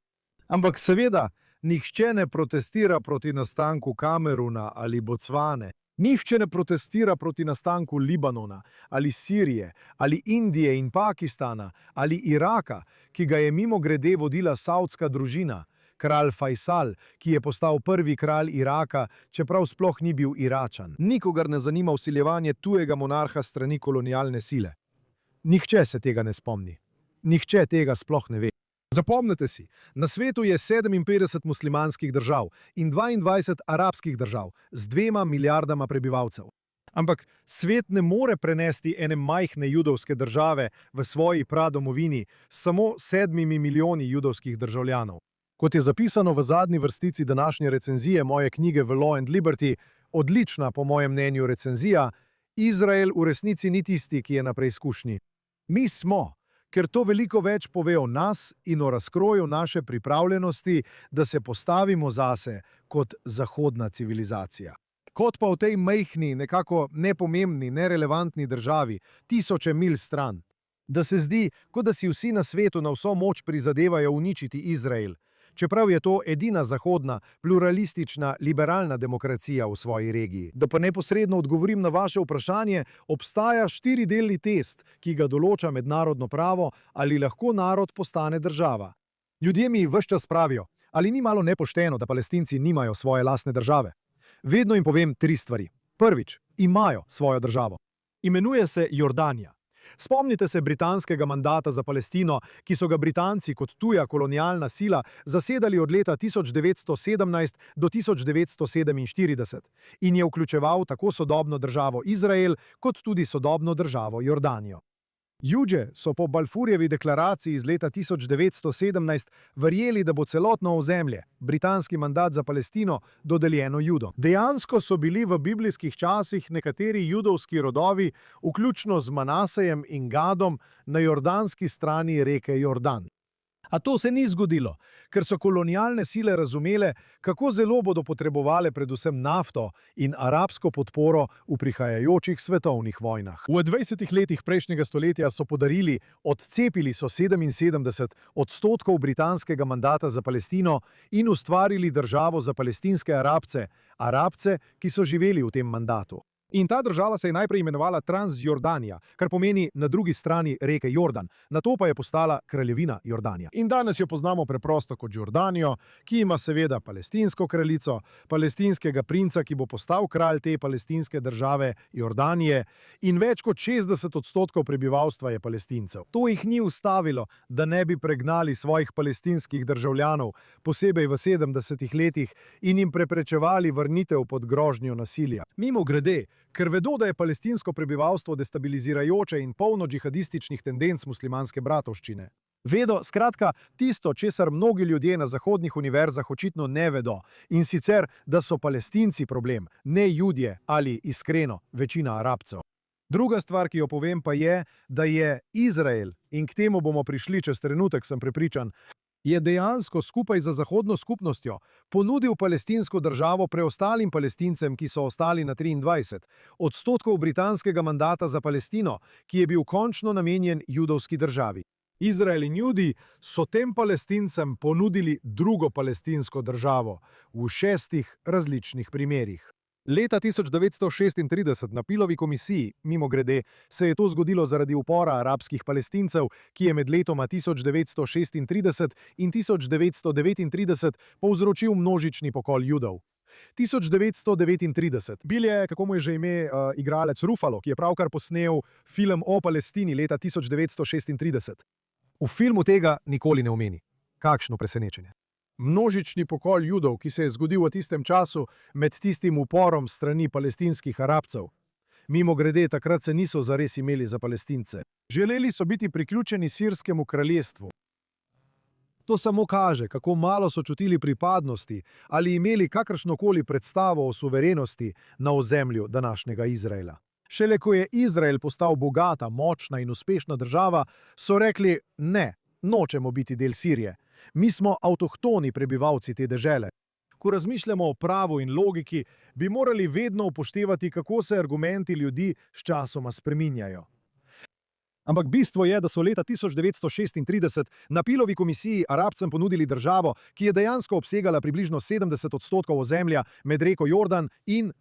Ampak seveda, nihče ne protestira proti nastanku Kameruna ali Bocvane. Nihče ne protestira proti nastanku Libanona ali Sirije ali Indije in Pakistana ali Iraka, ki ga je mimogrede vodila savdska družina, kralj Fajsal, ki je postal prvi kralj Iraka, čeprav sploh ni bil Iračan. Nikogar ne zanima vsiljevanje tujega monarha strani kolonialne sile. Nihče se tega ne spomni. Nihče tega sploh ne ve. Zapomnite si, na svetu je 57 muslimanskih držav in 22 arabskih držav z 2 milijardama prebivalcev. Ampak svet ne more prenesti ene majhne judovske države v svoji pradomovini s samo 7 milijoni judovskih državljanov. Kot je zapisano v zadnji vrstici današnje recenzije moje knjige The Law and Liberty, odlična po mojem mnenju recenzija, Izrael v resnici ni tisti, ki je na preizkušnji. Mi smo, ker to veliko več pove o nas in o razkroju naše pripravljenosti, da se postavimo zase kot zahodna civilizacija. Kot pa v tej majhni, nekako nepomembni, nerelevantni državi, tisoče milj stran. Da se zdi, kot da si vsi na svetu na vso moč prizadevajo uničiti Izrael, čeprav je to edina zahodna, pluralistična, liberalna demokracija v svoji regiji. Da pa neposredno odgovorim na vaše vprašanje, obstaja 4-delni test, ki ga določa mednarodno pravo, ali lahko narod postane država. Ljudje mi ves čas pravijo, ali ni malo nepošteno, da Palestinci nimajo svoje lastne države. Vedno jim povem 3 stvari. Prvič, imajo svojo državo. Imenuje se Jordanija. Spomnite se britanskega mandata za Palestino, ki so ga Britanci kot tuja kolonialna sila zasedali od leta 1917 do 1947 in je vključeval tako sodobno državo Izrael kot tudi sodobno državo Jordanijo. Judje so po Balfourjevi deklaraciji iz leta 1917 verjeli, da bo celotno ozemlje, britanski mandat za Palestino, dodeljeno Judom. Dejansko so bili v biblijskih časih nekateri judovski rodovi, vključno z Manasejem in Gadom, na jordanski strani reke Jordan. A to se ni zgodilo, ker so kolonialne sile razumele, kako zelo bodo potrebovale predvsem nafto in arabsko podporo v prihajajočih svetovnih vojnah. V 20 letih prejšnjega stoletja so podarili, odcepili so 77% britanskega mandata za Palestino in ustvarili državo za palestinske Arabce, Arabce, ki so živeli v tem mandatu. In ta država se je najprej imenovala Transjordanija, kar pomeni na drugi strani reke Jordan, nato pa je postala kraljevina Jordanija. In danes jo poznamo preprosto kot Jordanijo, ki ima seveda palestinsko kraljico, palestinskega princa, ki bo postal kralj te palestinske države Jordanije, in več kot 60% prebivalstva je Palestincev. To jih ni ustavilo, da ne bi pregnali svojih palestinskih državljanov, posebej v 70 letih, in jim preprečevali vrnitev pod grožnjo nasilja. Mimogrede, ker vedo, da je palestinsko prebivalstvo destabilizirajoče in polno džihadističnih tendenc muslimanske bratovščine. Vedo, skratka, tisto, česar mnogi ljudje na zahodnih univerzah očitno ne vedo, in sicer, da so Palestinci problem, ne Judje ali, iskreno, večina Arabcev. Druga stvar, ki jo povem, pa je, da je Izrael, in k temu bomo prišli čez trenutek, sem prepričan, je dejansko skupaj z zahodno skupnostjo ponudil palestinsko državo preostalim Palestincem, ki so ostali na 23% britanskega mandata za Palestino, ki je bil končno namenjen judovski državi. Izrael in Judi so tem Palestincem ponudili drugo palestinsko državo v 6 različnih primerih. Leta 1936 na Pilovi komisiji, mimogrede, se je to zgodilo zaradi upora arabskih Palestincev, ki je med letoma 1936 in 1939 povzročil množični pokol Judov. 1939. Bil je, kako mu je že ime, igralec Ruffalo, ki je pravkar posnel film o Palestini leta 1936. V filmu tega nikoli ne omeni. Kakšno presenečenje. Množični pokol Judov, ki se je zgodil v tistem času med tistim uporom strani palestinskih Arabcev. Mimogrede, takrat se niso zares imeli za Palestince. Želeli so biti priključeni sirskemu kraljestvu. To samo kaže, kako malo so čutili pripadnosti ali imeli kakršnokoli predstavo o suverenosti na ozemlju današnjega Izraela. Šele ko je Izrael postal bogata, močna in uspešna država, so rekli: ne, nočemo biti del Sirije. Mi smo avtohtoni prebivalci te dežele. Ko razmišljamo o pravu in logiki, bi morali vedno upoštevati, kako se argumenti ljudi sčasoma spreminjajo. Ampak bistvo je, da so leta 1936 na Pilovi komisiji Arabcem ponudili državo, ki je dejansko obsegala približno 70% ozemlja med reko Jordan in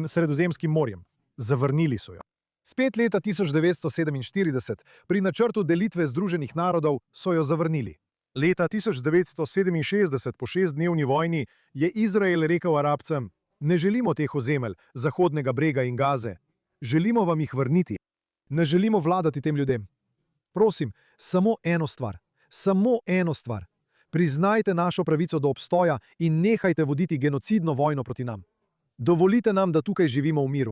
Sredozemskim morjem. Zavrnili so jo. Spet leta 1947, pri načrtu delitve Združenih narodov, so jo zavrnili. Leta 1967, po 6-dnevni vojni, je Izrael rekel Arabcem: ne želimo teh ozemelj, Zahodnega brega in Gaze. Želimo vam jih vrniti. Ne želimo vladati tem ljudem. Prosim, samo eno stvar. Priznajte našo pravico do obstoja in nehajte voditi genocidno vojno proti nam. Dovolite nam, da tukaj živimo v miru.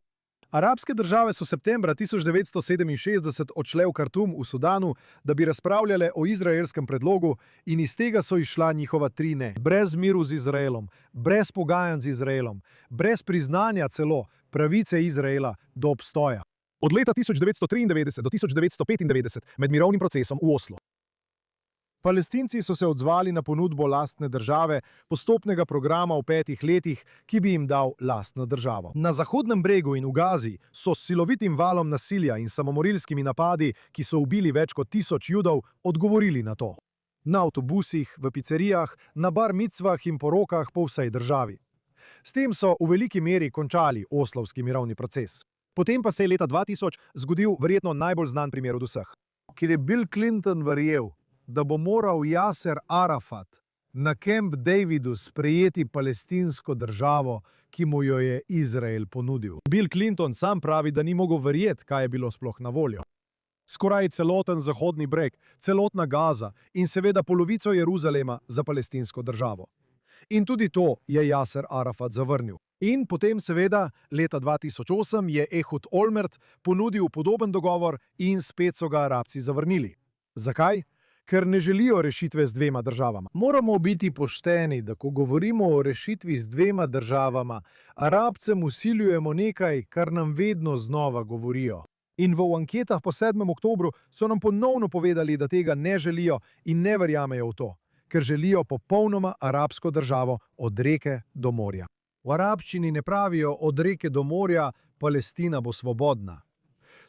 Arabske države so septembra 1967 odšle v Kartum v Sudanu, da bi razpravljale o izraelskem predlogu, in iz tega so izšla njihova 3 ne. Brez miru z Izraelom, brez pogajanj z Izraelom, brez priznanja celo pravice Izraela do obstoja. Od leta 1993 do 1995 med mirovnim procesom v Oslu. Palestinci so se odzvali na ponudbo lastne države, postopnega programa v 5 letih, ki bi jim dal lastno državo. Na Zahodnem bregu in v Gazi so s silovitim valom nasilja in samomorilskimi napadi, ki so ubili več kot 1000 Judov, odgovorili na to. Na avtobusih, v picerijah, na bar micvah in porokah po vsej državi. S tem so v veliki meri končali oslovski mirovni proces. Potem pa se je leta 2000 zgodil verjetno najbolj znan primer od vseh. Ker je Bill Clinton verjel, da bo moral Jaser Arafat na Camp Davidu sprejeti palestinsko državo, ki mu jo je Izrael ponudil. Bill Clinton sam pravi, da ni mogel verjeti, kaj je bilo sploh na voljo. Skoraj celoten Zahodni breg, celotna Gaza in seveda polovico Jeruzalema za palestinsko državo. In tudi to je Jaser Arafat zavrnil. In potem seveda leta 2008 je Ehud Olmert ponudil podoben dogovor in spet so ga Arabci zavrnili. Zakaj? Ker ne želijo rešitve z 2 državama. Moramo biti pošteni, da ko govorimo o rešitvi z 2 državama, Arabcem vsiljujemo nekaj, kar nam vedno znova govorijo. In v anketah po 7. oktobru so nam ponovno povedali, da tega ne želijo in ne verjamejo v to, ker želijo popolnoma arabsko državo od reke do morja. V arabščini ne pravijo od reke do morja, Palestina bo svobodna.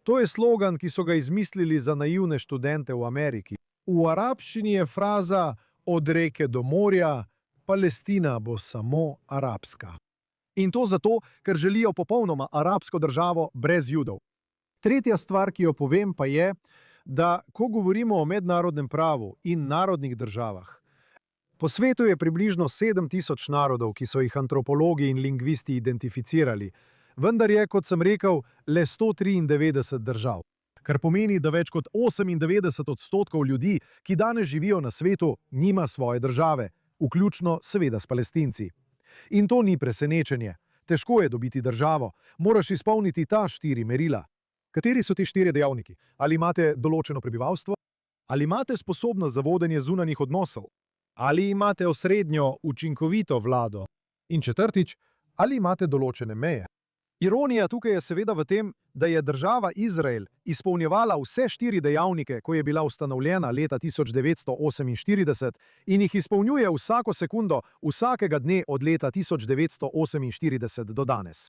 To je slogan, ki so ga izmislili za naivne študente v Ameriki. V arabščini je fraza od reke do morja, Palestina bo samo arabska. In to zato, ker želijo popolnoma arabsko državo brez Judov. Tretja stvar, ki jo povem, pa je, da ko govorimo o mednarodnem pravu in narodnih državah, po svetu je približno 7000 narodov, ki so jih antropologi in lingvisti identificirali, vendar je, kot sem rekel, le 193 držav. Kar pomeni, da več kot 98% ljudi, ki danes živijo na svetu, nima svoje države, vključno seveda s Palestinci. In to ni presenečenje. Težko je dobiti državo, moraš izpolniti ta 4 merila. Kateri so ti 4 dejavniki? Ali imate določeno prebivalstvo? Ali imate sposobnost za vodenje zunanjih odnosov? Ali imate osrednjo, učinkovito vlado? In četrtič, ali imate določene meje? Ironija tukaj je seveda v tem, da je država Izrael izpolnjevala vse 4 dejavnike, ko je bila ustanovljena leta 1948 in jih izpolnjuje vsako sekundo, vsakega dne od leta 1948 do danes.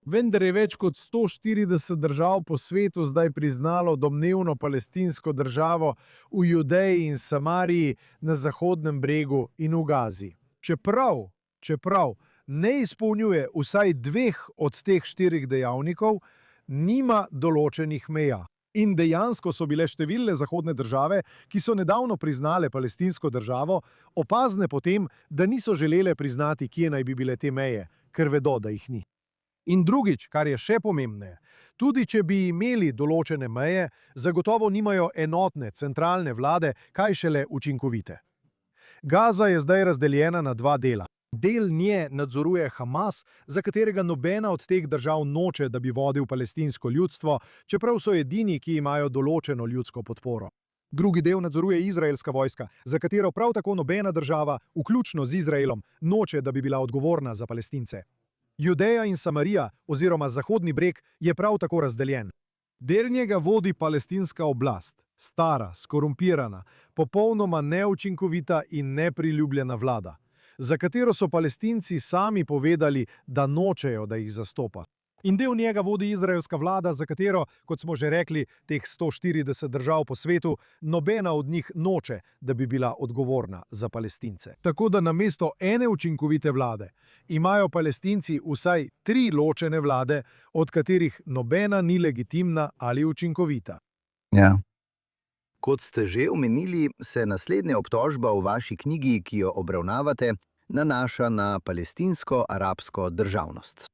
Vendar je več kot 140 držav po svetu zdaj priznalo domnevno palestinsko državo v Judeji in Samariji, na Zahodnem bregu in v Gazi. Čeprav ne izpolnjuje vsaj 2 od teh 4 dejavnikov, nima določenih meja. In dejansko so bile številne zahodne države, ki so nedavno priznale palestinsko državo, opazne po tem, da niso želele priznati, kje naj bi bile te meje, ker vedo, da jih ni. In drugič, kar je še pomembneje, tudi če bi imeli določene meje, zagotovo nimajo enotne centralne vlade, kaj šele učinkovite. Gaza je zdaj razdeljena na 2 dela. Del nje nadzoruje Hamas, za katerega nobena od teh držav noče, da bi vodil palestinsko ljudstvo, čeprav so edini, ki imajo določeno ljudsko podporo. Drugi del nadzoruje izraelska vojska, za katero prav tako nobena država, vključno z Izraelom, noče, da bi bila odgovorna za Palestince. Judeja in Samarija oziroma Zahodni breg je prav tako razdeljen. Del njega vodi palestinska oblast, stara, skorumpirana, popolnoma neučinkovita in nepriljubljena vlada, za katero so Palestinci sami povedali, da nočejo, da jih zastopa. In del njega vodi izraelska vlada, za katero, kot smo že rekli, teh 140 držav po svetu, nobena od njih noče, da bi bila odgovorna za Palestince. Tako da namesto ene učinkovite vlade imajo Palestinci vsaj 3 ločene vlade, od katerih nobena ni legitimna ali učinkovita. Ja. Kot ste že omenili, se naslednja obtožba v vaši knjigi, ki jo obravnavate, nanaša na palestinsko-arabsko državnost.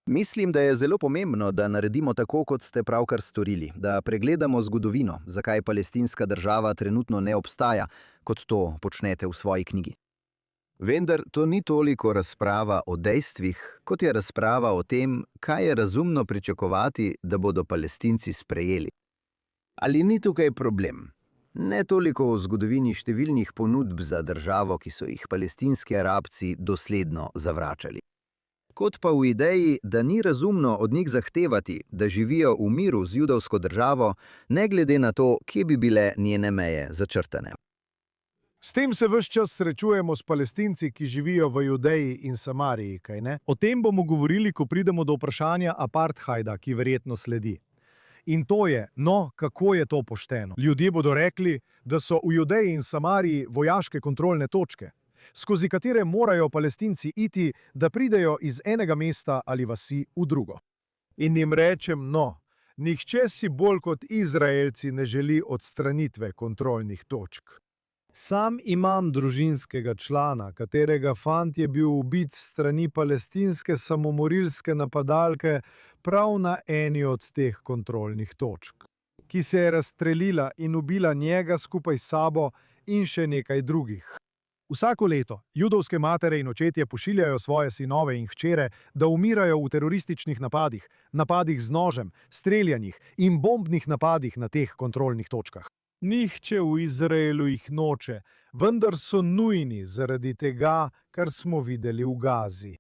Mislim, da je zelo pomembno, da naredimo tako, kot ste pravkar storili, da pregledamo zgodovino, zakaj palestinska država trenutno ne obstaja, kot to počnete v svoji knjigi. Vendar to ni toliko razprava o dejstvih, kot je razprava o tem, kaj je razumno pričakovati, da bodo Palestinci sprejeli. Ali ni tukaj problem? Ne toliko v zgodovini številnih ponudb za državo, ki so jih palestinski Arabci dosledno zavračali, kot pa v ideji, da ni razumno od njih zahtevati, da živijo v miru z judovsko državo, ne glede na to, kje bi bile njene meje začrtane. S tem se ves čas srečujemo s Palestinci, ki živijo v Judeji in Samariji, kaj ne? O tem bomo govorili, ko pridemo do vprašanja apartheida, ki verjetno sledi. In to je, kako je to pošteno? Ljudje bodo rekli, da so v Judeji in Samariji vojaške kontrolne točke, skozi katere morajo Palestinci iti, da pridejo iz enega mesta ali vasi v drugo. In jim rečem, nihče si bolj kot Izraelci ne želi odstranitve kontrolnih točk. Sam imam družinskega člana, katerega fant je bil ubit s strani palestinske samomorilske napadalke prav na eni od teh kontrolnih točk, ki se je razstrelila in ubila njega skupaj s sabo in še nekaj drugih. Vsako leto judovske matere in očetje pošiljajo svoje sinove in hčere, da umirajo v terorističnih napadih, napadih z nožem, streljanjih in bombnih napadih na teh kontrolnih točkah. Nihče v Izraelu jih noče, vendar so nujni zaradi tega, kar smo videli v Gazi.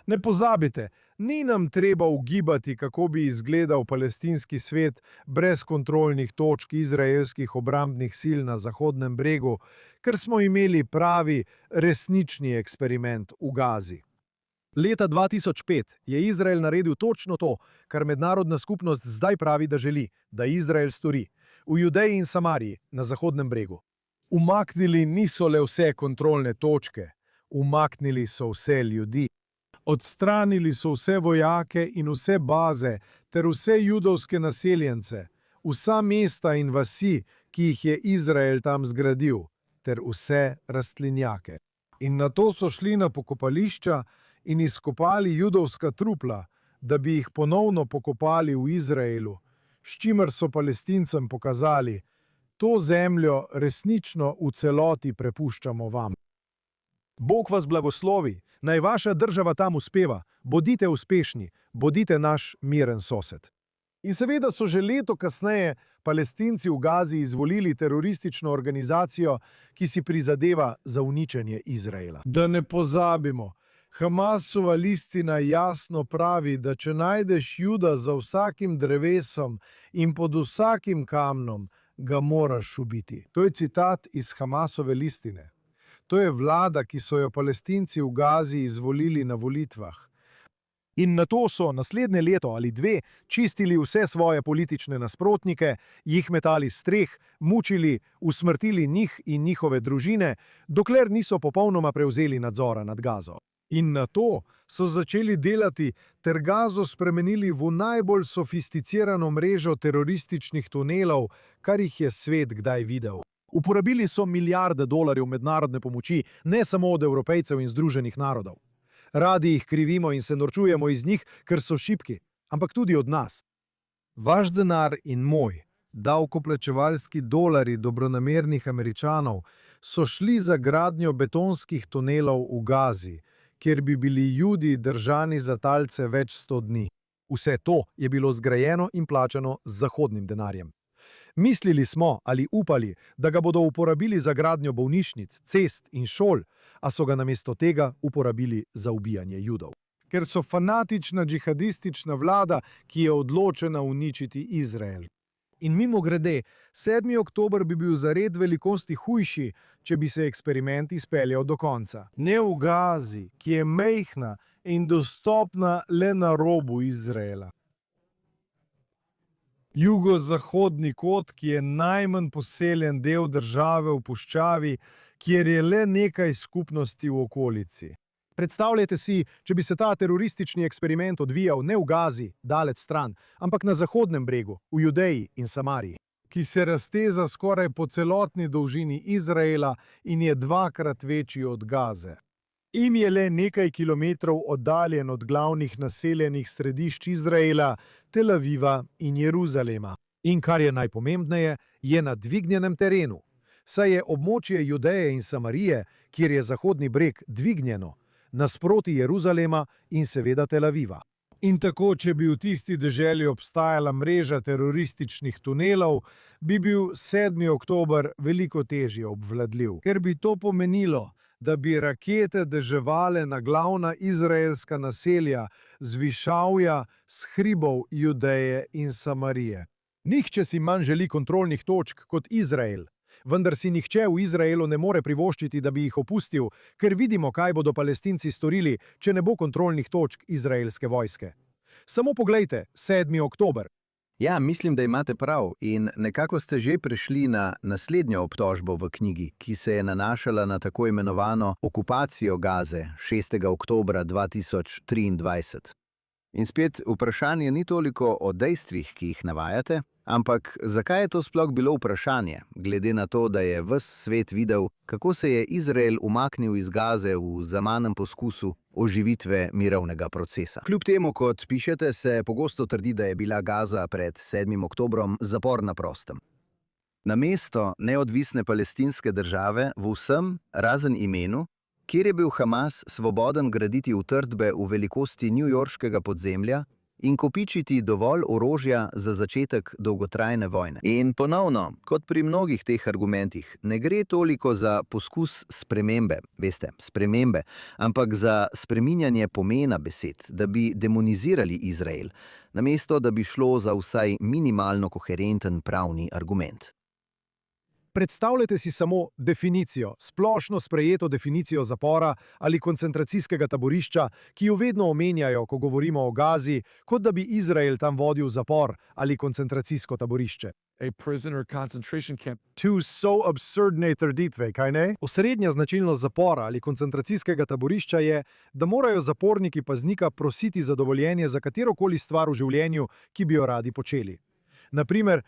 Ne pozabite, ni nam treba ugibati, kako bi izgledal palestinski svet brez kontrolnih točk izraelskih obrambnih sil na Zahodnem bregu, ker smo imeli pravi, resnični eksperiment v Gazi. Leta 2005 je Izrael naredil točno to, kar mednarodna skupnost zdaj pravi, da želi, da Izrael stori. V Judeji in Samariji, na Zahodnem bregu. Umaknili niso le vse kontrolne točke, umaknili so vse ljudi. Odstranili so vse vojake in vse baze ter vse judovske naseljence, vsa mesta in vasi, ki jih je Izrael tam zgradil, ter vse rastlinjake. In nato so šli na pokopališča in izkopali judovska trupla, da bi jih ponovno pokopali v Izraelu, s čimer so Palestincem pokazali, to zemljo resnično v celoti prepuščamo vam. Bog vas blagoslovi, naj vaša država tam uspeva, bodite uspešni, bodite naš miren sosed. In seveda so že leto kasneje Palestinci v Gazi izvolili teroristično organizacijo, ki si prizadeva za uničenje Izraela. Da ne pozabimo, Hamasova listina jasno pravi, da če najdeš Juda za vsakim drevesom in pod vsakim kamnom, ga moraš ubiti. To je citat iz Hamasove listine. To je vlada, ki so jo Palestinci v Gazi izvolili na volitvah. In nato so naslednje leto ali 2 čistili vse svoje politične nasprotnike, jih metali s streh, mučili, usmrtili njih in njihove družine, dokler niso popolnoma prevzeli nadzora nad Gazo. In nato so začeli delati ter Gazo spremenili v najbolj sofisticirano mrežo terorističnih tunelov, kar jih je svet kdaj videl. Uporabili so milijarde dolarjev mednarodne pomoči, ne samo od Evropejcev in Združenih narodov. Radi jih krivimo in se norčujemo iz njih, ker so šibki, ampak tudi od nas. Vaš denar in moj, davkoplačevalski dolari dobronamernih Američanov, so šli za gradnjo betonskih tunelov v Gazi, kjer bi bili Judi držani za talce več 100 dni. Vse to je bilo zgrajeno in plačano z zahodnim denarjem. Mislili smo ali upali, da ga bodo uporabili za gradnjo bolnišnic, cest in šol, a so ga namesto tega uporabili za ubijanje Judov. ker so fanatična džihadistična vlada, ki je odločena uničiti Izrael. In mimogrede, 7. oktober bi bil za red velikosti hujši, če bi se eksperiment izpeljal do konca. Ne v Gazi, ki je majhna in dostopna le na robu Izraela. Jugozahodni kot, ki je najmanj poseljen del države v puščavi, kjer je le nekaj skupnosti v okolici. Predstavljajte si, če bi se ta teroristični eksperiment odvijal ne v Gazi, daleč stran, ampak na Zahodnem bregu, v Judeji in Samariji, ki se razteza skoraj po celotni dolžini Izraela in je dvakrat večji od Gaze. Im je le nekaj kilometrov oddaljen od glavnih naseljenih središč Izraela, Tel Aviva in Jeruzalema. In kar je najpomembneje, je na dvignjenem terenu, saj je območje Judeje in Samarije, kjer je Zahodni breg, dvignjeno, nasproti Jeruzalema in seveda Tel Aviva. In tako, če bi v tisti deželi obstajala mreža terorističnih tunelov, bi bil 7. oktober veliko težje obvladljiv, ker bi to pomenilo, da bi rakete deževale na glavna izraelska naselja z višavja, s hribov Judeje in Samarije. Nihče si manj želi kontrolnih točk kot Izrael. Vendar si nihče v Izraelu ne more privoščiti, da bi jih opustil, ker vidimo, kaj bodo Palestinci storili, če ne bo kontrolnih točk izraelske vojske. Samo poglejte, 7. oktober. Ja, mislim, da imate prav in nekako ste že prešli na naslednjo obtožbo v knjigi, ki se je nanašala na tako imenovano okupacijo Gaze 6. oktobra 2023. In spet vprašanje ni toliko o dejstvih, ki jih navajate, ampak zakaj je to sploh bilo vprašanje, glede na to, da je ves svet videl, kako se je Izrael umaknil iz Gaze v zamanem poskusu oživitve mirovnega procesa. Kljub temu, kot pišete, se pogosto trdi, da je bila Gaza pred 7. oktobrom zapor na prostem. Namesto neodvisne palestinske države v vsem, razen imenu, kjer je bil Hamas svoboden graditi utrdbe v velikosti newyorškega podzemlja in kopičiti dovolj orožja za začetek dolgotrajne vojne. In ponovno, kot pri mnogih teh argumentih, ne gre toliko za poskus spremembe, ampak za spreminjanje pomena besed, da bi demonizirali Izrael, namesto da bi šlo za vsaj minimalno koherenten pravni argument. Predstavljajte si samo definicijo, splošno sprejeto definicijo zapora ali koncentracijskega taborišča, ki jo vedno omenjajo, ko govorimo o Gazi, kot da bi Izrael tam vodil zapor ali koncentracijsko taborišče. A prisoner concentration camp. Tu so absurdne trditve, kaj ne? Osrednja značilnost zapora ali koncentracijskega taborišča je, da morajo zaporniki paznika prositi za dovoljenje za katerokoli stvar v življenju, ki bi jo radi počeli. Naprimer,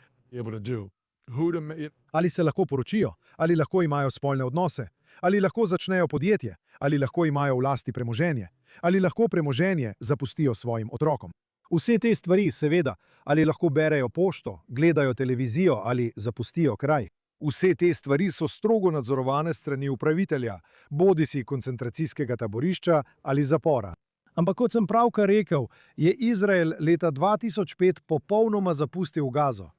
ali se lahko poročijo, ali lahko imajo spolne odnose, ali lahko začnejo podjetje, ali lahko imajo v lasti premoženje, ali lahko premoženje zapustijo svojim otrokom. Vse te stvari, seveda, ali lahko berejo pošto, gledajo televizijo ali zapustijo kraj. Vse te stvari so strogo nadzorovane strani upravitelja, bodisi koncentracijskega taborišča ali zapora. Ampak kot sem pravkar rekel, je Izrael leta 2005 popolnoma zapustil Gazo.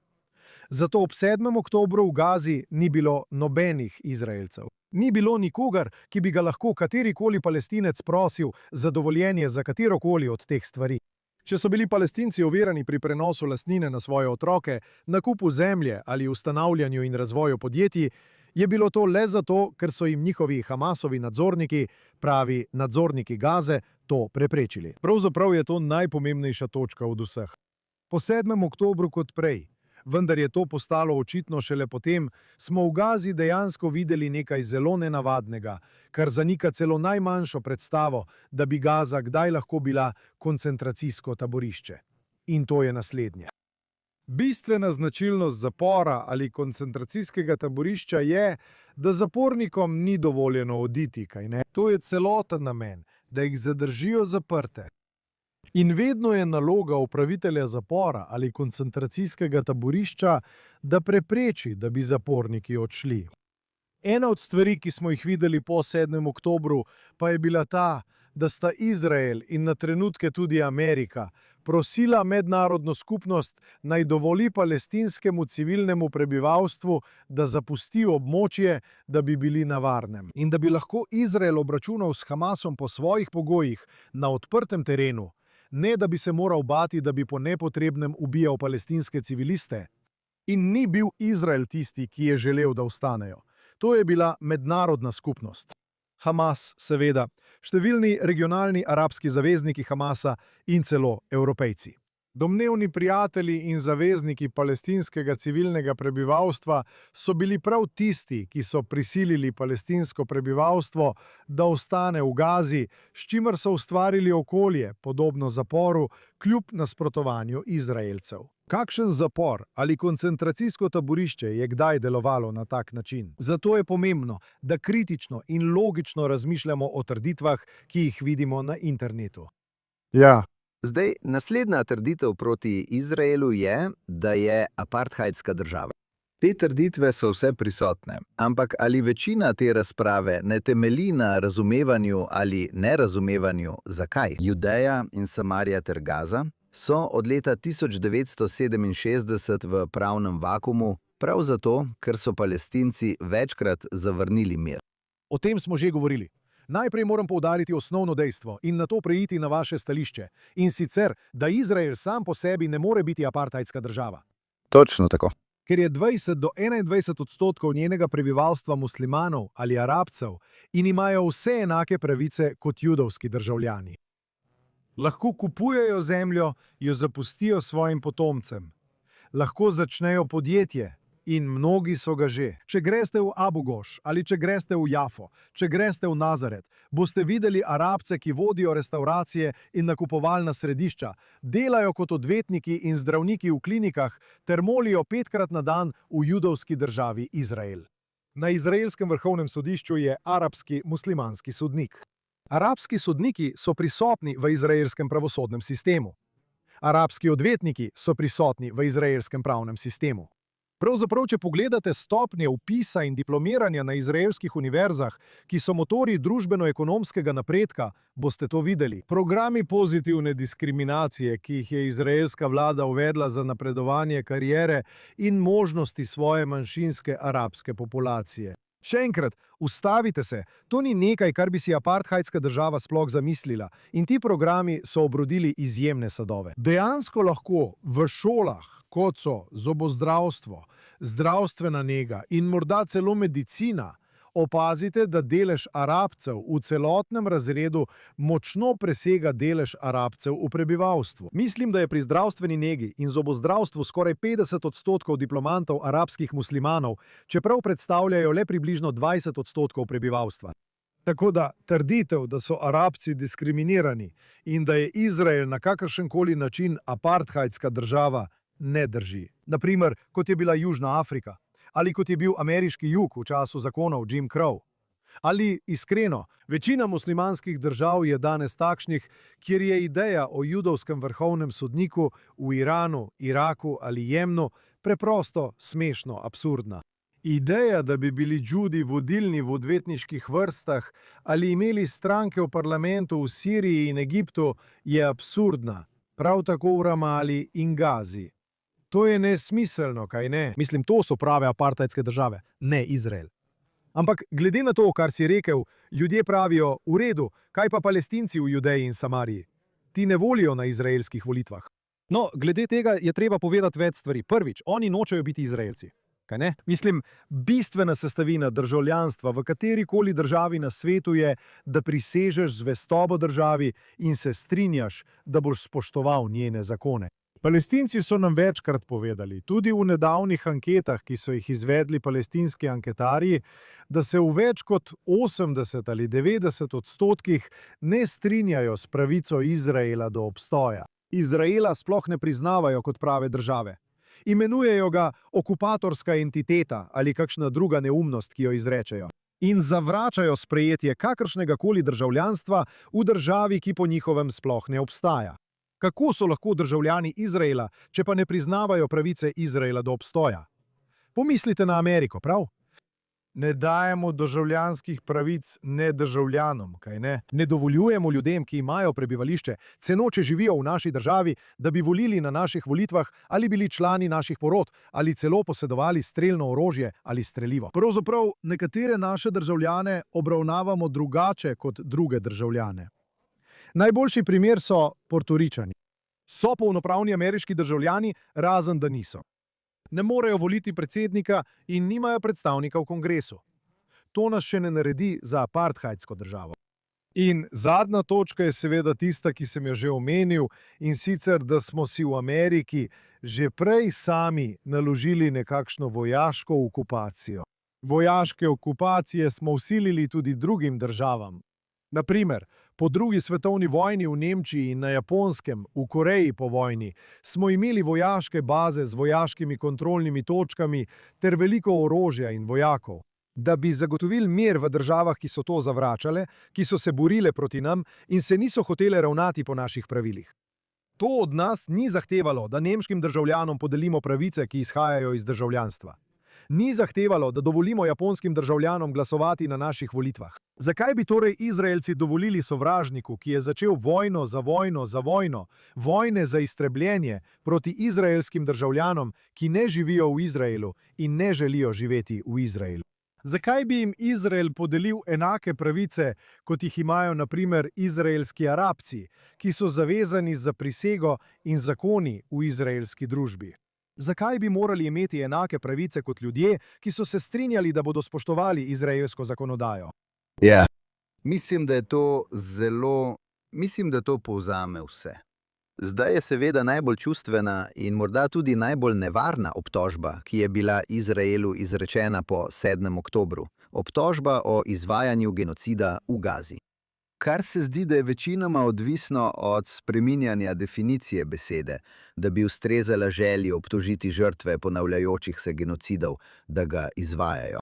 Zato ob 7. oktobru v Gazi ni bilo nobenih Izraelcev. Ni bilo nikogar, ki bi ga lahko katerikoli Palestinec prosil za dovoljenje za katerokoli od teh stvari. Če so bili Palestinci ovirani pri prenosu lastnine na svoje otroke, nakupu zemlje ali ustanavljanju in razvoju podjetij, je bilo to le zato, ker so jim njihovi Hamasovi nadzorniki, pravi nadzorniki Gaze, to preprečili. Pravzaprav je to najpomembnejša točka od vseh. Po 7. oktobru kot prej, vendar je to postalo očitno šele potem, smo v Gazi dejansko videli nekaj zelo nenavadnega, kar zanika celo najmanjšo predstavo, da bi Gaza kdaj lahko bila koncentracijsko taborišče. In to je naslednje. Bistvena značilnost zapora ali koncentracijskega taborišča je, da zapornikom ni dovoljeno oditi, kaj ne? To je celoten namen, da jih zadržijo zaprte. In vedno je naloga upravitelja zapora ali koncentracijskega taborišča, da prepreči, da bi zaporniki odšli. Ena od stvari, ki smo jih videli po 7. oktobru, pa je bila ta, da sta Izrael in na trenutke tudi Amerika prosila mednarodno skupnost naj dovoli palestinskemu civilnemu prebivalstvu, da zapusti območje, da bi bili na varnem. In da bi lahko Izrael obračunal s Hamasom po svojih pogojih na odprtem terenu, ne da bi se moral bati, da bi po nepotrebnem ubijal palestinske civiliste. In ni bil Izrael tisti, ki je želel, da vstanejo. To je bila mednarodna skupnost. Hamas, seveda, številni regionalni arabski zavezniki Hamasa in celo Evropejci. Domnevni prijatelji in zavezniki palestinskega civilnega prebivalstva so bili prav tisti, ki so prisilili palestinsko prebivalstvo, da ostane v Gazi, s čimer so ustvarili okolje, podobno zaporu, kljub nasprotovanju Izraelcev. Kakšen zapor ali koncentracijsko taborišče je kdaj delovalo na tak način? Zato je pomembno, da kritično in logično razmišljamo o trditvah, ki jih vidimo na internetu. Ja, Zdaj, naslednja trditev proti Izraelu je, da je apartheidska država. Te trditve so vse prisotne, ampak ali večina te razprave ne temelji na razumevanju ali nerazumevanju, zakaj? Judeja in Samarija ter Gaza so od leta 1967 v pravnem vakumu, prav zato, ker so Palestinci večkrat zavrnili mir. O tem smo že govorili. Najprej moram poudariti osnovno dejstvo in nato preiti na vaše stališče. In sicer, da Izrael sam po sebi ne more biti apartheidska država. Točno tako. Ker je 20 do 21% njenega prebivalstva muslimanov ali arabcev in imajo vse enake pravice kot judovski državljani. Lahko kupujejo zemljo, jo zapustijo svojim potomcem. Lahko začnejo podjetje. In mnogi so ga že. Če greste v Abu Goš ali če greste v Jafo, če greste v Nazaret, boste videli Arabce, ki vodijo restauracije in nakupovalna središča, delajo kot odvetniki in zdravniki v klinikah ter molijo 5-krat na dan v judovski državi Izrael. Na izraelskem vrhovnem sodišču je arabski muslimanski sodnik. Arabski sodniki so prisotni v izraelskem pravosodnem sistemu. Arabski odvetniki so prisotni v izraelskem pravnem sistemu. Pravzaprav, če pogledate stopnje vpisa in diplomiranja na izraelskih univerzah, ki so motorji družbeno-ekonomskega napredka, boste to videli. Programi pozitivne diskriminacije, ki jih je izraelska vlada uvedla za napredovanje kariere in možnosti svoje manjšinske arabske populacije. Še enkrat, ustavite se, to ni nekaj, kar bi si apartheidska država sploh zamislila, in ti programi so obrodili izjemne sadove. Dejansko lahko v šolah, kot so zobozdravstvo, zdravstvena nega in morda celo medicina, opazite, da delež Arabcev v celotnem razredu močno presega delež Arabcev v prebivalstvu. Mislim, da je pri zdravstveni negi in zobozdravstvu skoraj 50% diplomantov arabskih muslimanov, čeprav predstavljajo le približno 20% prebivalstva. Tako da trditev, da so Arabci diskriminirani in da je Izrael na kakršenkoli način apartheidska država, ne drži. Naprimer, kot je bila Južna Afrika. Ali kot je bil ameriški jug v času zakonov Jim Crow. Ali, iskreno, večina muslimanskih držav je danes takšnih, kjer je ideja o judovskem vrhovnem sodniku v Iranu, Iraku ali Jemnu preprosto smešno absurdna. Ideja, da bi bili Judi vodilni v odvetniških vrstah ali imeli stranke v parlamentu v Siriji in Egiptu, je absurdna. Prav tako v Ramali in Gazi. To je nesmiselno, kaj ne? Mislim, to so prave apartheidske države, ne Izrael. Ampak glede na to, kar si rekel, ljudje pravijo, v redu, kaj pa Palestinci v Judeji in Samariji? Ti ne volijo na izraelskih volitvah. No, glede tega je treba povedati več stvari. Prvič, oni nočejo biti Izraelci. Kaj ne? Mislim, bistvena sestavina državljanstva v katerikoli državi na svetu je, da prisežeš zvestobo državi in se strinjaš, da boš spoštoval njene zakone. Palestinci so nam večkrat povedali, tudi v nedavnih anketah, ki so jih izvedli palestinski anketarji, da se v več kot 80 ali 90% ne strinjajo s pravico Izraela do obstoja. Izraela sploh ne priznavajo kot prave države. Imenujejo ga okupatorska entiteta ali kakšna druga neumnost, ki jo izrečejo. In zavračajo sprejetje kakršnega koli državljanstva v državi, ki po njihovem sploh ne obstaja. Kako so lahko državljani Izraela, če pa ne priznavajo pravice Izraela do obstoja? Pomislite na Ameriko, prav? Ne dajemo državljanskih pravic nedržavljanom, kaj ne? Ne dovoljujemo ljudem, ki imajo prebivališče, celo če živijo v naši državi, da bi volili na naših volitvah ali bili člani naših porod ali celo posedovali strelno orožje ali strelivo. Pravzaprav nekatere naše državljane obravnavamo drugače kot druge državljane. Najboljši primer so Portoričani. So polnopravni ameriški državljani, razen da niso. Ne morejo voliti predsednika in nimajo predstavnika v kongresu. To nas še ne naredi za apartheidsko državo. In zadnja točka je seveda tista, ki sem jo že omenil, in sicer, da smo si v Ameriki že prej sami naložili nekakšno vojaško okupacijo. Vojaške okupacije smo vsilili tudi drugim državam. Naprimer, po drugi svetovni vojni v Nemčiji in na Japonskem, v Koreji po vojni, smo imeli vojaške baze z vojaškimi kontrolnimi točkami ter veliko orožja in vojakov. Da bi zagotovili mir v državah, ki so to zavračale, ki so se borile proti nam in se niso hotele ravnati po naših pravilih. To od nas ni zahtevalo, da nemškim državljanom podelimo pravice, ki izhajajo iz državljanstva. Ni zahtevalo, da dovolimo japonskim državljanom glasovati na naših volitvah. Zakaj bi torej Izraelci dovolili sovražniku, ki je začel vojno za vojno za vojno, vojne za iztrebljenje proti izraelskim državljanom, ki ne živijo v Izraelu in ne želijo živeti v Izraelu? Zakaj bi jim Izrael podelil enake pravice, kot jih imajo na primer izraelski Arabci, ki so zavezani za prisego in zakoni v izraelski družbi? Zakaj bi morali imeti enake pravice kot ljudje, ki so se strinjali, da bodo spoštovali izraelsko zakonodajo? Ja, mislim, da to povzame vse. Zdaj je seveda najbolj čustvena in morda tudi najbolj nevarna obtožba, ki je bila Izraelu izrečena po 7. oktobru. Obtožba o izvajanju genocida v Gazi. Kar se zdi, da je večinoma odvisno od spreminjanja definicije besede, da bi ustrezala želji obtožiti žrtve ponavljajočih se genocidov, da ga izvajajo.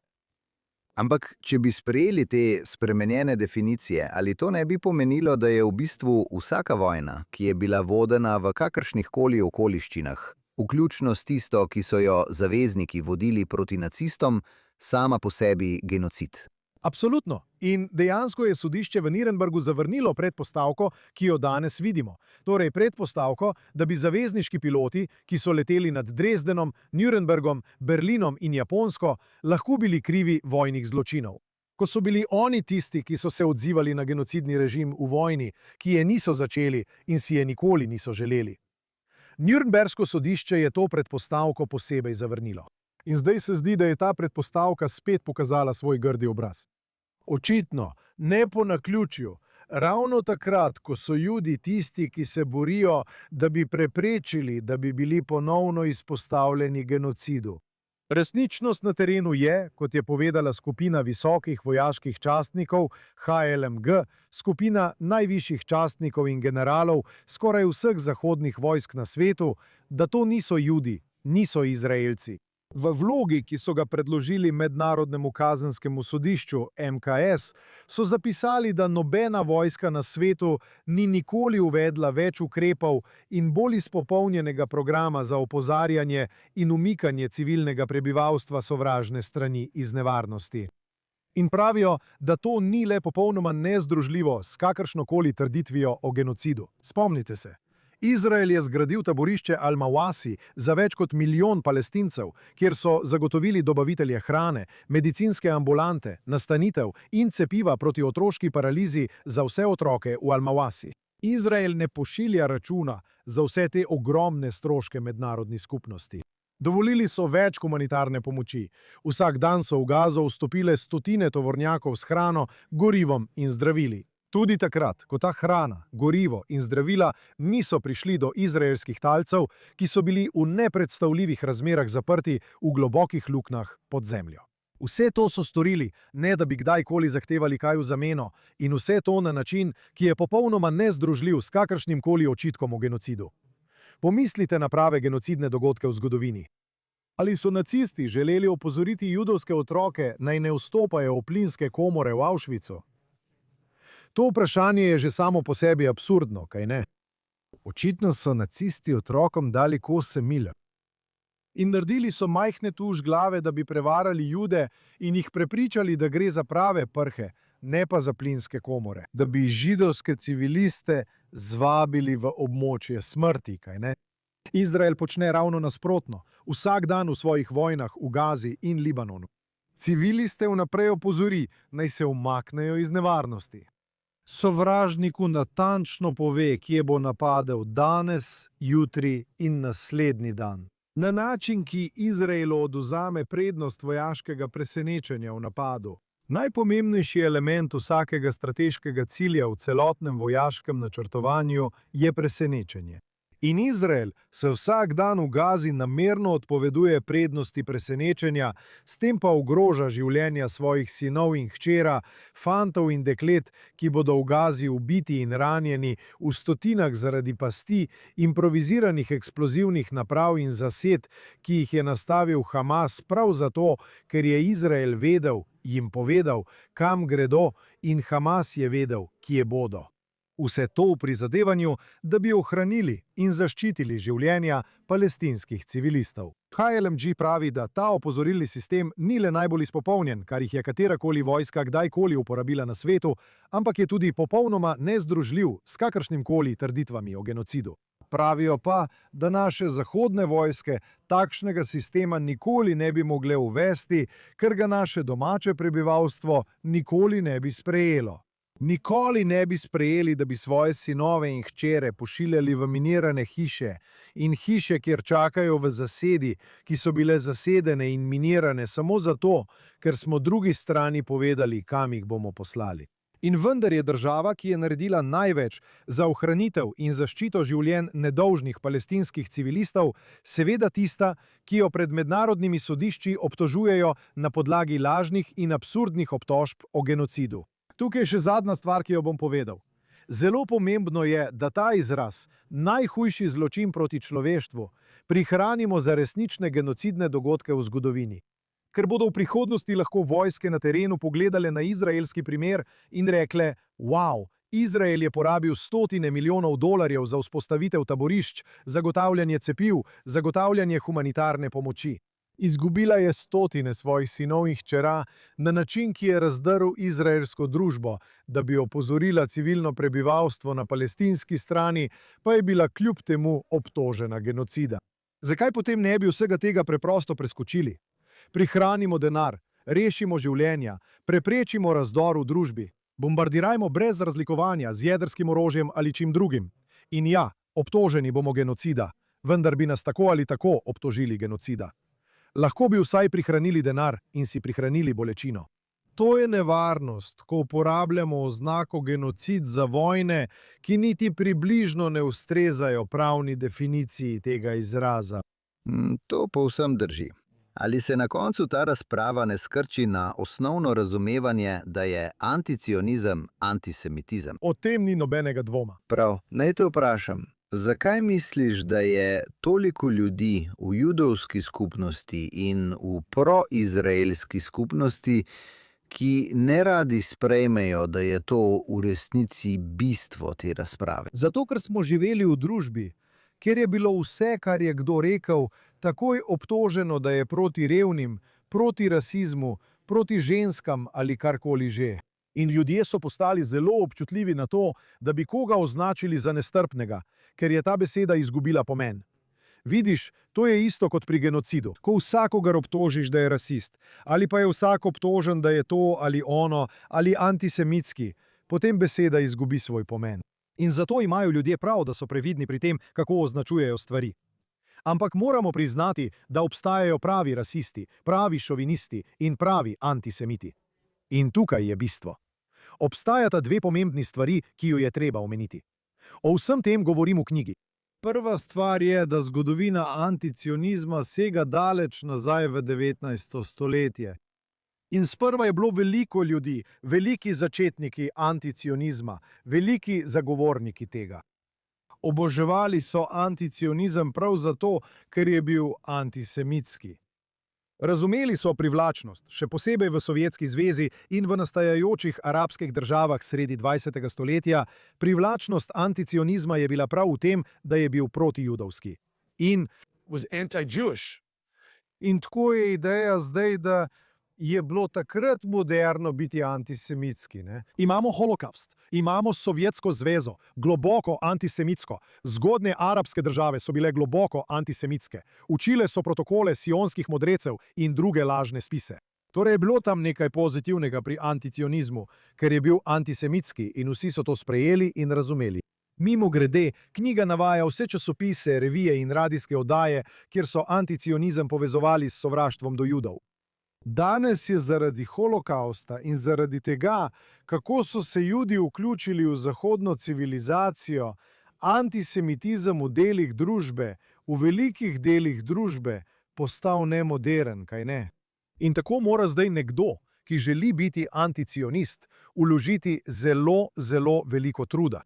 Ampak, če bi sprejeli te spremenjene definicije, ali to ne bi pomenilo, da je v bistvu vsaka vojna, ki je bila vodena v kakršnihkoli okoliščinah, vključno s tisto, ki so jo zavezniki vodili proti nacistom, sama po sebi genocid? Absolutno. In dejansko je sodišče v Nürnbergu zavrnilo predpostavko, ki jo danes vidimo. Torej predpostavko, da bi zavezniški piloti, ki so leteli nad Dresdenom, Nürnbergom, Berlinom in Japonsko, lahko bili krivi vojnih zločinov. Ko so bili oni tisti, ki so se odzivali na genocidni režim v vojni, ki je niso začeli in si je nikoli niso želeli. Nürnberško sodišče je to predpostavko posebej zavrnilo. In zdaj se zdi, da je ta predpostavka spet pokazala svoj grdi obraz. Očitno, ne po naključju, ravno takrat, ko so Judi tisti, ki se borijo, da bi preprečili, da bi bili ponovno izpostavljeni genocidu. Resničnost na terenu je, kot je povedala skupina visokih vojaških častnikov HLMG, skupina najvišjih častnikov in generalov skoraj vseh zahodnih vojsk na svetu, da to niso Judi, niso Izraelci. V vlogi, ki so ga predložili Mednarodnemu kazenskemu sodišču MKS, so zapisali, da nobena vojska na svetu ni nikoli uvedla več ukrepov in bolj izpopolnjenega programa za opozarjanje in umikanje civilnega prebivalstva sovražne strani iz nevarnosti. In pravijo, da to ni le popolnoma nezdružljivo s kakršnokoli trditvijo o genocidu. Spomnite se. Izrael je zgradil taborišče Al-Mawasi za več kot 1 milijon Palestincev, kjer so zagotovili dobavitelje hrane, medicinske ambulante, nastanitev in cepiva proti otroški paralizi za vse otroke v Al-Mawasi. Izrael ne pošilja računa za vse te ogromne stroške mednarodni skupnosti. Dovolili so več humanitarne pomoči. Vsak dan so v Gazo vstopile stotine tovornjakov s hrano, gorivom in zdravili. Tudi takrat, ko ta hrana, gorivo in zdravila niso prišli do izraelskih talcev, ki so bili v nepredstavljivih razmerah zaprti v globokih luknjah pod zemljo. Vse to so storili, ne da bi kdajkoli zahtevali kaj v zameno, in vse to na način, ki je popolnoma nezdružljiv s kakršnimkoli očitkom o genocidu. Pomislite na prave genocidne dogodke v zgodovini. Ali so nacisti želeli opozoriti judovske otroke, naj ne vstopajo v plinske komore v Auschwitzu? To vprašanje je že samo po sebi absurdno, kaj ne? Očitno so nacisti otrokom dali kose mila. In naredili so majhne tuž glave, da bi prevarali Jude in jih prepričali, da gre za prave prhe, ne pa za plinske komore. Da bi židovske civiliste zvabili v območje smrti, kajne? Izrael počne ravno nasprotno, vsak dan v svojih vojnah v Gazi in Libanonu. Civiliste vnaprej opozori, naj se umaknejo iz nevarnosti. Sovražniku natančno pove, kje bo napadel danes, jutri in naslednji dan. Na način, ki Izraelu odvzame prednost vojaškega presenečenja v napadu. Najpomembnejši element vsakega strateškega cilja v celotnem vojaškem načrtovanju je presenečenje. In Izrael se vsak dan v Gazi namerno odpoveduje prednosti presenečenja, s tem pa ogroža življenja svojih sinov in hčera, fantov in deklet, ki bodo v Gazi ubiti in ranjeni v stotinah zaradi pasti, improviziranih eksplozivnih naprav in zased, ki jih je nastavil Hamas prav zato, ker je Izrael vedel, jim povedal, kam gredo, in Hamas je vedel, kje bodo. Vse to v prizadevanju, da bi ohranili in zaščitili življenja palestinskih civilistov. HLMG pravi, da ta opozorilni sistem ni le najbolj izpopolnjen, kar jih je katerakoli vojska kdajkoli uporabila na svetu, ampak je tudi popolnoma nezdružljiv s kakršnimkoli trditvami o genocidu. Pravijo pa, da naše zahodne vojske takšnega sistema nikoli ne bi mogle uvesti, ker ga naše domače prebivalstvo nikoli ne bi sprejelo. Nikoli ne bi sprejeli, da bi svoje sinove in hčere pošiljali v minirane hiše in hiše, kjer čakajo v zasedi, ki so bile zasedene in minirane samo zato, ker smo drugi strani povedali, kam jih bomo poslali. In vendar je država, ki je naredila največ za ohranitev in zaščito življenj nedolžnih palestinskih civilistov, seveda tista, ki jo pred mednarodnimi sodišči obtožujejo na podlagi lažnih in absurdnih obtožb o genocidu. Tukaj je še zadnja stvar, ki jo bom povedal. Zelo pomembno je, da ta izraz, najhujši zločin proti človeštvu, prihranimo za resnične genocidne dogodke v zgodovini. Ker bodo v prihodnosti lahko vojske na terenu pogledale na izraelski primer in rekle, wow, Izrael je porabil stotine milijonov dolarjev za vzpostavitev taborišč, zagotavljanje cepiv, zagotavljanje humanitarne pomoči. Izgubila je stotine svojih sinov in hčera na način, ki je razdrl izraelsko družbo, da bi opozorila civilno prebivalstvo na palestinski strani, pa je bila kljub temu obtožena genocida. Zakaj potem ne bi vsega tega preprosto preskočili? Prihranimo denar, rešimo življenja, preprečimo razdor v družbi, bombardirajmo brez razlikovanja z jedrskim orožjem ali čim drugim. In ja, obtoženi bomo genocida, vendar bi nas tako ali tako obtožili genocida. Lahko bi vsaj prihranili denar in si prihranili bolečino. To je nevarnost, ko uporabljamo oznako genocid za vojne, ki niti približno ne ustrezajo pravni definiciji tega izraza. To povsem drži. Ali se na koncu ta razprava ne skrči na osnovno razumevanje, da je anticionizem antisemitizem? O tem ni nobenega dvoma. Prav, naj te vprašam. Zakaj misliš, da je toliko ljudi v judovski skupnosti in v proizraelski skupnosti, ki neradi sprejmejo, da je to v resnici bistvo te razprave? Zato, ker smo živeli v družbi, kjer je bilo vse, kar je kdo rekel, takoj obtoženo, da je proti revnim, proti rasizmu, proti ženskam ali karkoli že. In ljudje so postali zelo občutljivi na to, da bi koga označili za nestrpnega, ker je ta beseda izgubila pomen. Vidiš, to je isto kot pri genocidu. Ko vsakogar obtožiš, da je rasist, ali pa je vsak obtožen, da je to ali ono, ali antisemitski, potem beseda izgubi svoj pomen. In zato imajo ljudje prav, da so previdni pri tem, kako označujejo stvari. Ampak moramo priznati, da obstajajo pravi rasisti, pravi šovinisti in pravi antisemiti. In tukaj je bistvo. Obstajata dve pomembni stvari, ki jo je treba omeniti. O vsem tem govorim v knjigi. Prva stvar je, da zgodovina anticionizma sega daleč nazaj v 19. stoletje. In sprva je bilo veliko ljudi, veliki začetniki anticionizma, veliki zagovorniki tega. Oboževali so anticionizem prav zato, ker je bil antisemitski. Razumeli so privlačnost, še posebej v Sovjetski zvezi in v nastajajočih arabskih državah sredi 20. stoletja, privlačnost anticionizma je bila prav v tem, da je bil protijudovski. In was anti-Jewish. In tako je ideja zdaj, da je bilo takrat moderno biti antisemitski. Ne? Imamo holokaust, imamo Sovjetsko zvezo, globoko antisemitsko. Zgodnje arabske države so bile globoko antisemitske. Učile so protokole sionskih modrecev in druge lažne spise. Torej je bilo tam nekaj pozitivnega pri anticionizmu, ker je bil antisemitski in vsi so to sprejeli in razumeli. Mimogrede, knjiga navaja vse časopise, revije in radijske oddaje, kjer so anticionizem povezovali s sovraštvom do Judov. Danes je zaradi holokausta in zaradi tega, kako so se Judi vključili v zahodno civilizacijo, antisemitizem v delih družbe, v velikih delih družbe, postal nemoderen, kaj ne? In tako mora zdaj nekdo, ki želi biti anticionist, vložiti zelo, zelo veliko truda.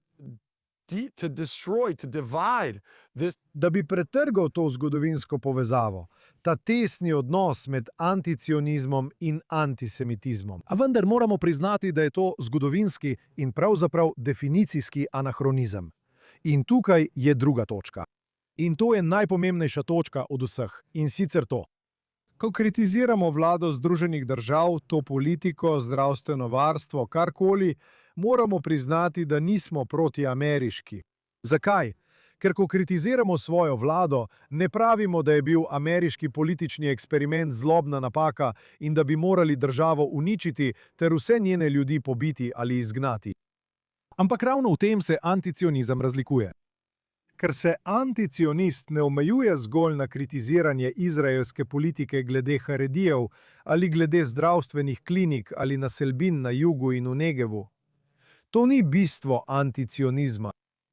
To destroy, to divide this. Da bi pretrgal to zgodovinsko povezavo, ta tesni odnos med anticionizmom in antisemitizmom. A vendar moramo priznati, da je to zgodovinski in pravzaprav definicijski anahronizem. In tukaj je druga točka. In to je najpomembnejša točka od vseh. In sicer to. Ko kritiziramo vlado Združenih držav, to politiko, zdravstveno varstvo, karkoli, moramo priznati, da nismo protiameriški. Zakaj? Ker ko kritiziramo svojo vlado, ne pravimo, da je bil ameriški politični eksperiment zlobna napaka in da bi morali državo uničiti ter vse njene ljudi pobiti ali izgnati. Ampak ravno v tem se anticionizem razlikuje. Ker se anticionist ne omejuje zgolj na kritiziranje izraelske politike glede Haredijev ali glede zdravstvenih klinik ali naselbin na jugu in v Negevu. To ni bistvo anticionizma.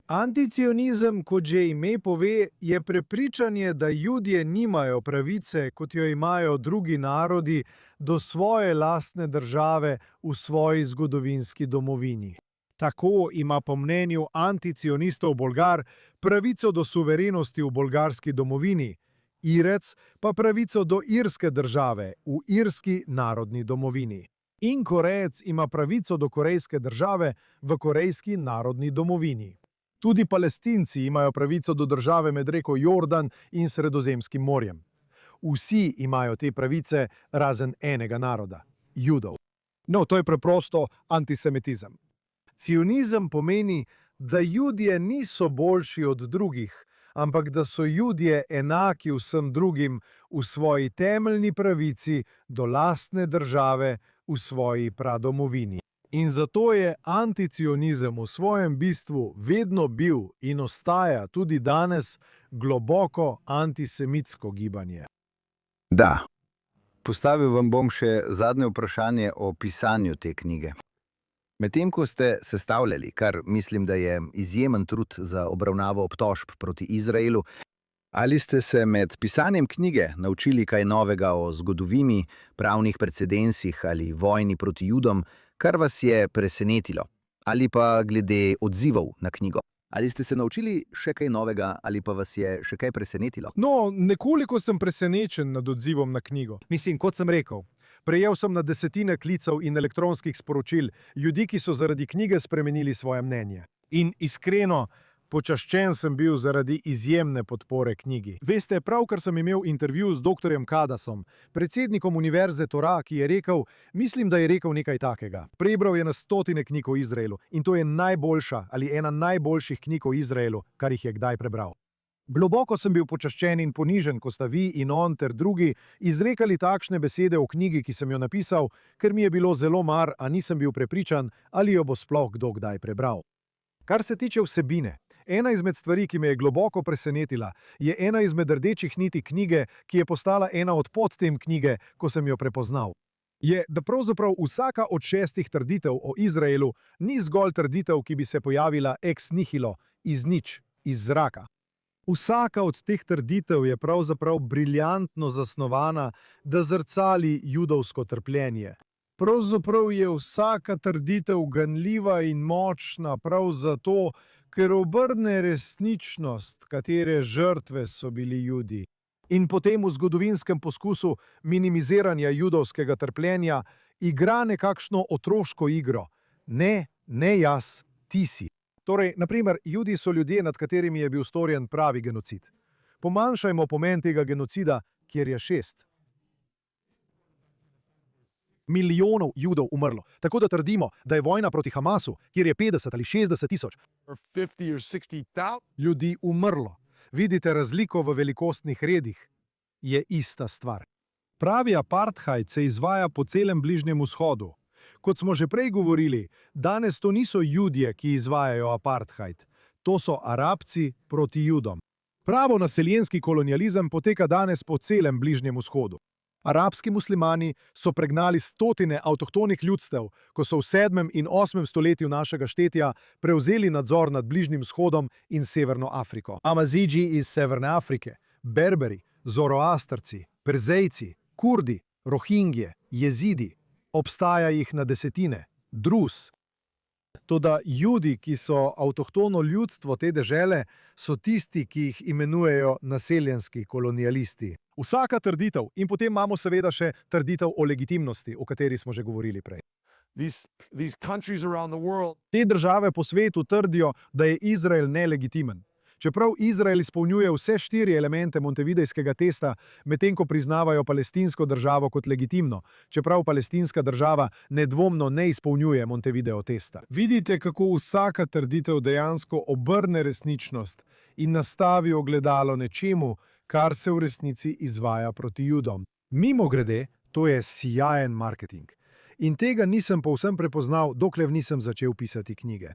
Anticionizem, kot že ime pove, je prepričanje, da Judje nimajo pravice, kot jo imajo drugi narodi, do svoje lastne države v svoji zgodovinski domovini. Tako ima po mnenju anticionistov Bolgar pravico do suverenosti v bolgarski domovini, Irec pa pravico do irske države v irski narodni domovini. In Korejec ima pravico do korejske države v korejski narodni domovini. Tudi Palestinci imajo pravico do države med reko Jordan in Sredozemskim morjem. Vsi imajo te pravice razen enega naroda, Judov. No, to je preprosto antisemitizem. Cionizem pomeni, da Judje niso boljši od drugih, ampak da so Judje enaki vsem drugim v svoji temeljni pravici do lastne države v svoji pradomovini. In zato je anticionizem v svojem bistvu vedno bil in ostaja tudi danes globoko antisemitsko gibanje. Da. Postavil vam bom še zadnje vprašanje o pisanju te knjige. Medtem ko ste sestavljali, kar mislim, da je izjemen trud za obravnavo obtožb proti Izraelu, ali ste se med pisanjem knjige naučili kaj novega o zgodovini, pravnih precedensih ali vojni proti Judom, kar vas je presenetilo, ali pa glede odzivov na knjigo? Ali ste se naučili še kaj novega, ali pa vas je še kaj presenetilo? No, nekoliko sem presenečen nad odzivom na knjigo. Mislim, kot sem rekel, prejel sem na desetine klicev in elektronskih sporočil ljudi, ki so zaradi knjige spremenili svoje mnenje. In iskreno, počaščen sem bil zaradi izjemne podpore knjigi. Veste, pravkar sem imel intervju z dr. Kadasom, predsednikom Univerze Tora, ki je rekel, mislim, da je rekel nekaj takega. Prebral je na stotine knjig o Izraelu in to je najboljša ali ena najboljših knjig o Izraelu, kar jih je kdaj prebral. Globoko sem bil počaščen in ponižen, ko sta vi in on ter drugi izrekali takšne besede o knjigi, ki sem jo napisal, ker mi je bilo zelo mar, a nisem bil prepričan, ali jo bo sploh kdo kdaj prebral. Kar se tiče vsebine, ena izmed stvari, ki me je globoko presenetila, je ena izmed rdečih niti knjige, ki je postala ena od podtem knjige, ko sem jo prepoznal. Je, da pravzaprav vsaka od 6 trditev o Izraelu ni zgolj trditev, ki bi se pojavila ex nihilo, iz nič, iz zraka. Vsaka od teh trditev je pravzaprav briljantno zasnovana, da zrcali judovsko trpljenje. Pravzaprav je vsaka trditev ganljiva in močna prav zato, ker obrne resničnost, katere žrtve so bili Judi. In potem v zgodovinskem poskusu minimiziranja judovskega trpljenja igra nekakšno otroško igro. Ne, ne jaz, ti si. Torej, naprimer, Judi so ljudje, nad katerimi je bil storjen pravi genocid. Pomanjšajmo pomen tega genocida, kjer je 6, milijonov Judov umrlo. Tako da trdimo, da je vojna proti Hamasu, kjer je 50 ali 60 tisoč or 50 or 60,000. ljudi umrlo. Vidite razliko v velikostnih redih? Je ista stvar. Pravi apartheid se izvaja po celem Bližnjem vzhodu. Kot smo že prej govorili, danes to niso Judje, ki izvajajo apartheid. To so Arabci proti Judom. Pravo naseljenski kolonializem poteka danes po celem Bližnjem vzhodu. Arabski muslimani so pregnali stotine avtohtonih ljudstev, ko so v 7. in 8. stoletju našega štetja prevzeli nadzor nad Bližnjim vzhodom in Severno Afriko. Amazidži iz Severne Afrike, Berberi, Zoroastrci, Perzejci, Kurdi, Rohingje, Jezidi, obstaja jih na desetine, Drus. Toda Judi, ki so avtohtono ljudstvo te dežele, so tisti, ki jih imenujejo naseljenski kolonialisti. Vsaka trditev, in potem imamo seveda še trditev o legitimnosti, o kateri smo že govorili prej. These countries around the world, Te države po svetu trdijo, da je Izrael nelegitimen. Čeprav Izrael izpolnjuje vse 4 elemente montevidejskega testa, medtem ko priznavajo palestinsko državo kot legitimno, čeprav palestinska država nedvomno ne izpolnjuje Montevideo testa. Vidite, kako vsaka trditev dejansko obrne resničnost in nastavi ogledalo nečemu, kar se v resnici izvaja proti Judom. Mimogrede, to je sijajen marketing. In tega nisem povsem prepoznal, dokler nisem začel pisati knjige.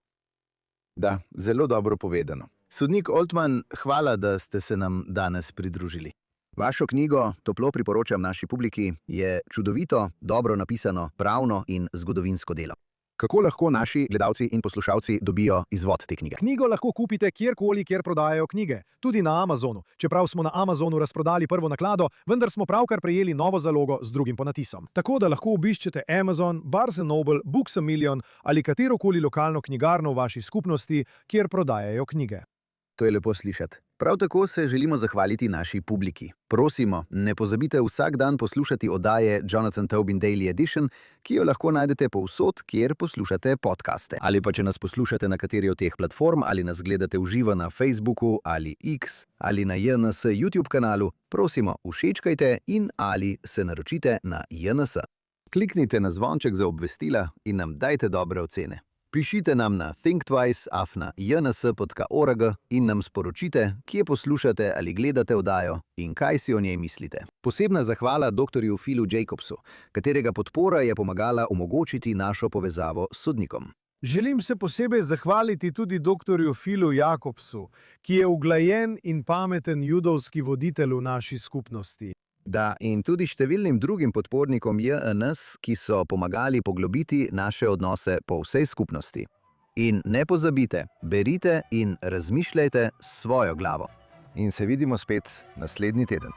Da, zelo dobro povedano. Sodnik Oltmann, hvala, da ste se nam danes pridružili. Vašo knjigo toplo priporočam naši publiki, je čudovito, dobro napisano, pravno in zgodovinsko delo. Kako lahko naši gledalci in poslušalci dobijo izvod te knjige? Knjigo lahko kupite kjerkoli, kjer prodajajo knjige, tudi na Amazonu. Čeprav smo na Amazonu razprodali prvo naklado, vendar smo pravkar prejeli novo zalogo z drugim ponatisom. Tako da lahko obiščete Amazon, Barnes & Noble, Books A Million ali katerokoli lokalno knjigarno v vaši skupnosti, kjer prodajajo knjige. To je lepo slišati. Prav tako se želimo zahvaliti naši publiki. Prosimo, ne pozabite vsak dan poslušati oddaje Jonathan Tobin Daily Edition, ki jo lahko najdete povsod, kjer poslušate podcaste. Ali pa če nas poslušate na kateri od teh platform, ali nas gledate v živo na Facebooku ali X, ali na JNS YouTube kanalu, prosimo, všečkajte in ali se naročite na JNS. Kliknite na zvonček za obvestila in nam dajte dobre ocene. Pišite nam na thinktwice@jns.org in nam sporočite, kje poslušate ali gledate oddajo in kaj si o njej mislite. Posebna zahvala dr. Philu Jacobsu, katerega podpora je pomagala omogočiti našo povezavo s sodnikom. Želim se posebej zahvaliti tudi dr. Philu Jacobsu, ki je uglajen in pameten judovski voditelj v naši skupnosti. Da, in tudi številnim drugim podpornikom JNS, ki so pomagali poglobiti naše odnose po vsej skupnosti. In ne pozabite, berite in razmišljajte s svojo glavo. In se vidimo spet naslednji teden.